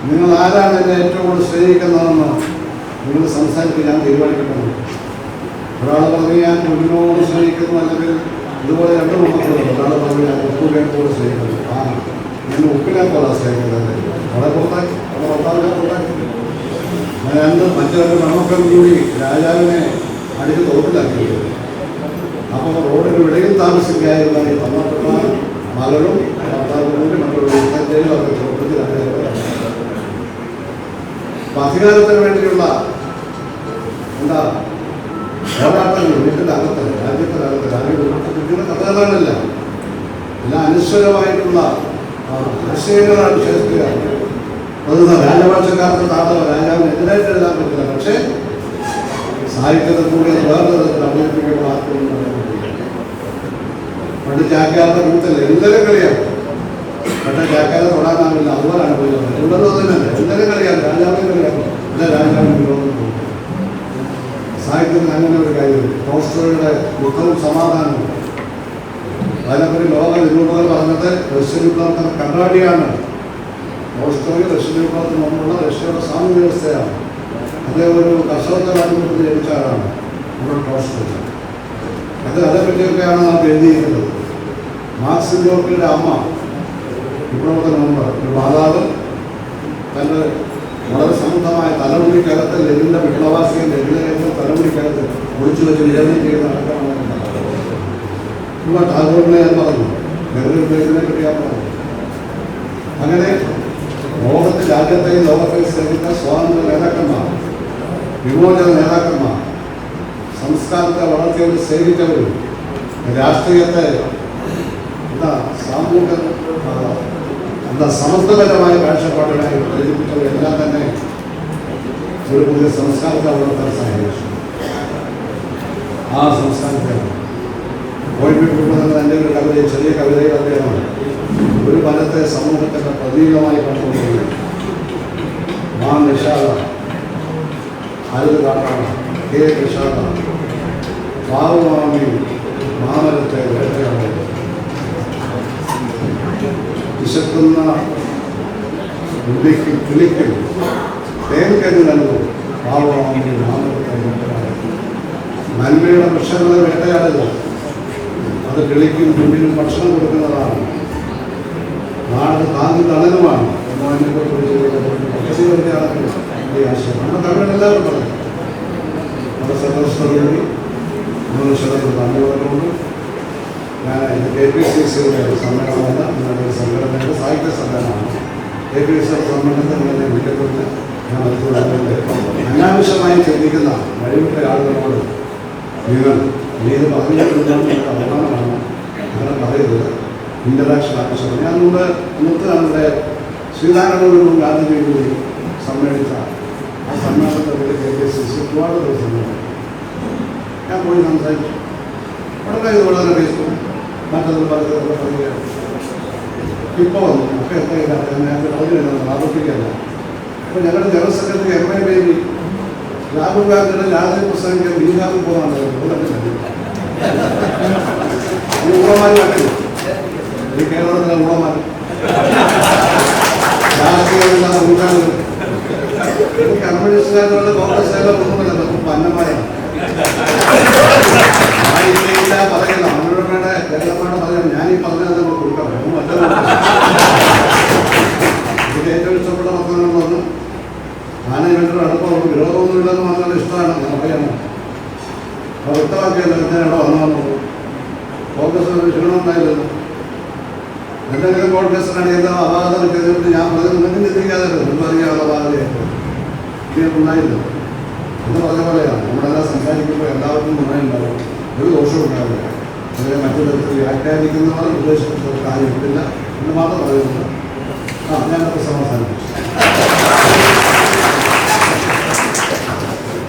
നിങ്ങൾ ആരാണ് എന്നെ ഏറ്റവും കൂടുതൽ സ്നേഹിക്കുന്നതെന്ന് നിങ്ങൾ സംസാരിച്ച് ഞാൻ തീരുമാനിക്കുന്നത്. ഒരാൾ പറഞ്ഞു ഞാൻ കുഞ്ഞിനോട് സ്നേഹിക്കുന്നു, അല്ലെങ്കിൽ ഇതുപോലെ 2 മക്കളുണ്ട്. ഒരാൾ പറഞ്ഞു ഞാൻ ഉപ്പിനെ കൂടെ സ്നേഹിക്കുന്നു. ആ നിങ്ങൾ ഉപ്പിനെ പോലെ സ്നേഹിക്കുന്നത് അവിടെ പുറത്താക്കി, അവിടെ ഭർത്താവിനെ പുറത്താക്കി. മറ്റു 2 മണമക്കളും കൂടി രാജാവിനെ അടിച്ച് തോട്ടിലാക്കി. അപ്പോൾ റോഡിന് ഇടയിൽ താമസിക്കാനുള്ള ഈ തന്നപ്പെട്ട മകളും ഭർത്താവും കൂടി മറ്റുള്ള അവരുടെ ചോട്ടത്തിലാണ്. അധികാരത്തിന് വേണ്ടിയുള്ള എന്താ പോരാട്ടങ്ങൾ വീട്ടിൻ്റെ അകത്തല്ല, രാജ്യത്തിനകത്ത് രാജ്യത്തിന് കഥകളല്ല, എല്ലാം അനശ്വരമായിട്ടുള്ള ആശയങ്ങളാണ് ഷേക്സ്പിയർ. അത് രാജഭാഷക്കാർക്ക് നാടകം രാജാവിനെതിരായിട്ട് എഴുതാൻ പറ്റില്ല. പക്ഷേ സാഹിത്യത്തെ കൂടി വേറെ തരത്തിൽ അവതരിപ്പിക്കുമ്പോൾ ആർക്കും പണ്ട് ചാക്യാരുടെ കൂട്ടല്ല എല്ലാവരും കളിയാണ്. പക്ഷേ ചാക്യാരെ തൊടാനാവില്ല. അതുപോലെ അനുഭവിക്കുന്നത് ഉള്ളത് തന്നെ. എല്ലാവരും കളിയാണ്, രാജാവിനെ കളിയാണ്. എല്ലാ രാജാവിനും വിരോധം. സാഹിത്യത്തിന് അങ്ങനെ ഒരു കാര്യം. ടോൾസ്റ്റോയുടെ യുദ്ധവും സമാധാനവും അതിനെപ്പറ്റി ലോക നിരൂപകർ പറഞ്ഞത് റഷ്യൻ യുദ്ധത്തിന് കണ്ണാടിയാണ്. ടോൾസ്റ്റോയ് റഷ്യൻ യുദ്ധത്തിന് മുമ്പുള്ള റഷ്യയുടെ സാമൂഹ്യ വ്യവസ്ഥയാണ്. അതേ ഒരു കർഷകത്തെ രാജ്യത്തിൽ ജനിച്ച ആളാണ് ടോൾസ്റ്റോയ്. അതേപറ്റിയൊക്കെയാണ് നാം എഴുതിയിരിക്കുന്നത്. മാർക്സിൻ ഗോർക്കിയുടെ അമ്മ വിപ്ലവത്തിന് മുമ്പ് ഒരു മാതാവ് തൻ്റെ വളരെ സമൃദ്ധമായ തലമുടിക്കകത്ത് ലെനിൻ്റെ വിപ്ലവാസിയെ ലെനിനെ തലമുടിക്കകത്ത് ഒളിച്ചു വെച്ച് വിചാരണ ചെയ്യുന്ന അടക്കമാണ്. ടാഗോറിനെ ഞാൻ പറഞ്ഞു, നെഹ്റു ഉപയോഗിച്ചതിനെ പറ്റി ഞാൻ പറഞ്ഞു. അങ്ങനെ ലോകത്തെ രാജ്യത്തെയും ലോകത്തെയും സേവിച്ച സ്വാതന്ത്ര്യ നേതാക്കന്മാർ, വിമോചന നേതാക്കന്മാർ, സംസ്കാരത്തെ വളർത്തിയവർ, സേവിച്ചവരും, രാഷ്ട്രീയത്തെ സാമൂഹിക സമത്വപരമായ കാഴ്ചപ്പാടുകളായി പ്രചരിപ്പിച്ചവരെല്ലാം തന്നെ ഒരു പുതിയ സംസ്കാരത്തെ വളർത്താൻ സഹായിച്ചു. ആ സംസ്കാരത്തെ എൻ്റെ ഒരു കവിതയിൽ, ചെറിയ കവിതയിൽ അദ്ദേഹമാണ് ഒരു ഫലത്തെ സമൂഹത്തിൻ്റെ പ്രതീകമായി കണ്ടുകൊണ്ടിരിക്കുന്നത്. മാ നിഷാദ അരുത് കാട്ടാണ് ഹേ നിഷാദ പാവമാമി മാമരത്തെ വേട്ടയാടുന്നത്. വിശക്കുന്ന ഉള്ളിക്കും കിളിക്കും തേൻകരുതല്ലോ പാവമാമി മാമരത്തെ വേട്ടയാടുന്നത്. നന്മയുടെ വൃക്ഷങ്ങളെ വേട്ടയാടുക, അത് കിളിക്കും കുഞ്ഞിനും ഭക്ഷണം കൊടുക്കുന്നതാണ്. നാട് താങ്ങി തണലുമാണ് എന്നതിനെക്കുറിച്ച് നമ്മുടെ തമിഴെല്ലാവരും പറഞ്ഞു. നമ്മുടെ സന്തോഷത്തോടുകൂടി 3% നന്ദിയോടുകൊണ്ട് ഞാൻ KPCCയുടെ സമ്മേളനമല്ല, നിങ്ങളുടെ സംഘടനയുടെ സാഹിത്യ സമ്മേളനമാണ്. KPCC സമ്മേളനത്തിൽ നിന്നെ വിളിക്കപ്പെട്ട് ഞാൻ മനസ്സിലാക്കുന്നത് അനാവശ്യമായി ചിന്തിക്കുന്ന വഴിവിട്ട ആളുകളോട് നിങ്ങൾ ഇത് പറഞ്ഞിട്ടുണ്ടെന്ന് അപമാനമാണ്, അങ്ങനെ പറയരുത്. ഇന്ററാക്ഷൻ ആവശ്യമാണ്. ഞാൻ മുമ്പ് നമ്മുടെ ശ്രീനാരായണഗുരു ഗാന്ധിജിയും കൂടി സമ്മേളിച്ച ആ സമ്മേളനത്തിൽ KPCC ഒരുപാട് ദിവസം ഞാൻ പോയി സംസാരിച്ചു. വളരെ ഇത് വളരെ പേസ്ബുക്കും മറ്റൊന്നും പറയുക ഇപ്പോൾ വന്നു ഒക്കെ എത്രയില്ല ആവർത്തിക്കല്ല. അപ്പോൾ ഞങ്ങളുടെ general secretary MA baby Rahul ഗാന്ധിയുടെ രാജ്യ പ്രസംഗിക്കാൻ ബീഹാറിൽ പോകുന്നുണ്ട്. ഊളമാർ കണ്ടില്ല, ഈ കേരളത്തിലെ ഊളമാർ രാഷ്ട്രീയമില്ലാത്ത ഊഴാളുകൾ. കമ്മ്യൂണിസ്റ്റുകാരുടെ കോൺഗ്രസ്സുകാരുടെ ഒന്നുമില്ല, പന്നന്മാരാണ്. പറയില്ല മനോരമയുടെ കേരളമാണ് പറയാം. ഞാനീ പറഞ്ഞത് നമ്മൾ കൊടുക്കാം. എനിക്ക് ഏറ്റവും ഇഷ്ടപ്പെട്ട പത്രങ്ങൾ വന്നു. ആന ഇവരുടെ അടുപ്പം വിരോധമൊന്നുമില്ലെന്ന് മാത്രമല്ല, ഇഷ്ടമാണ്. അറിയാമോ അപ്പോൾ വ്യക്തമാക്കിയല്ലോ ഞാൻ ഇവിടെ വന്നതെന്നുള്ളൂ. കോൺഗ്രസ് ക്ഷീണമുണ്ടായില്ലല്ലോ. എന്തെങ്കിലും കോൺഗ്രസിനാണ് എന്താ അപാകത ചെയ്തിട്ട് ഞാൻ പറഞ്ഞത് നിങ്ങൾക്ക് ചിന്തിക്കാതെ ഒന്നും അറിയാതെ അപാകതയായിട്ട് ഉണ്ടായില്ല എന്ന് പറഞ്ഞ പോലെയാണ്. നമ്മളെല്ലാം സംസാരിക്കുമ്പോൾ എല്ലാവർക്കും ഗുണമുണ്ടാവും, ഒരു ദോഷവും ഉണ്ടാവില്ല. അതിനെ മറ്റു തരത്തിൽ വ്യാഖ്യാനിക്കുന്നവർ ഉദ്ദേശിച്ചിട്ടുള്ള കാര്യമില്ല എന്ന് മാത്രം പറയുന്നത്. ഞാനപ്പോൾ സമാധാനിപ്പിച്ചു.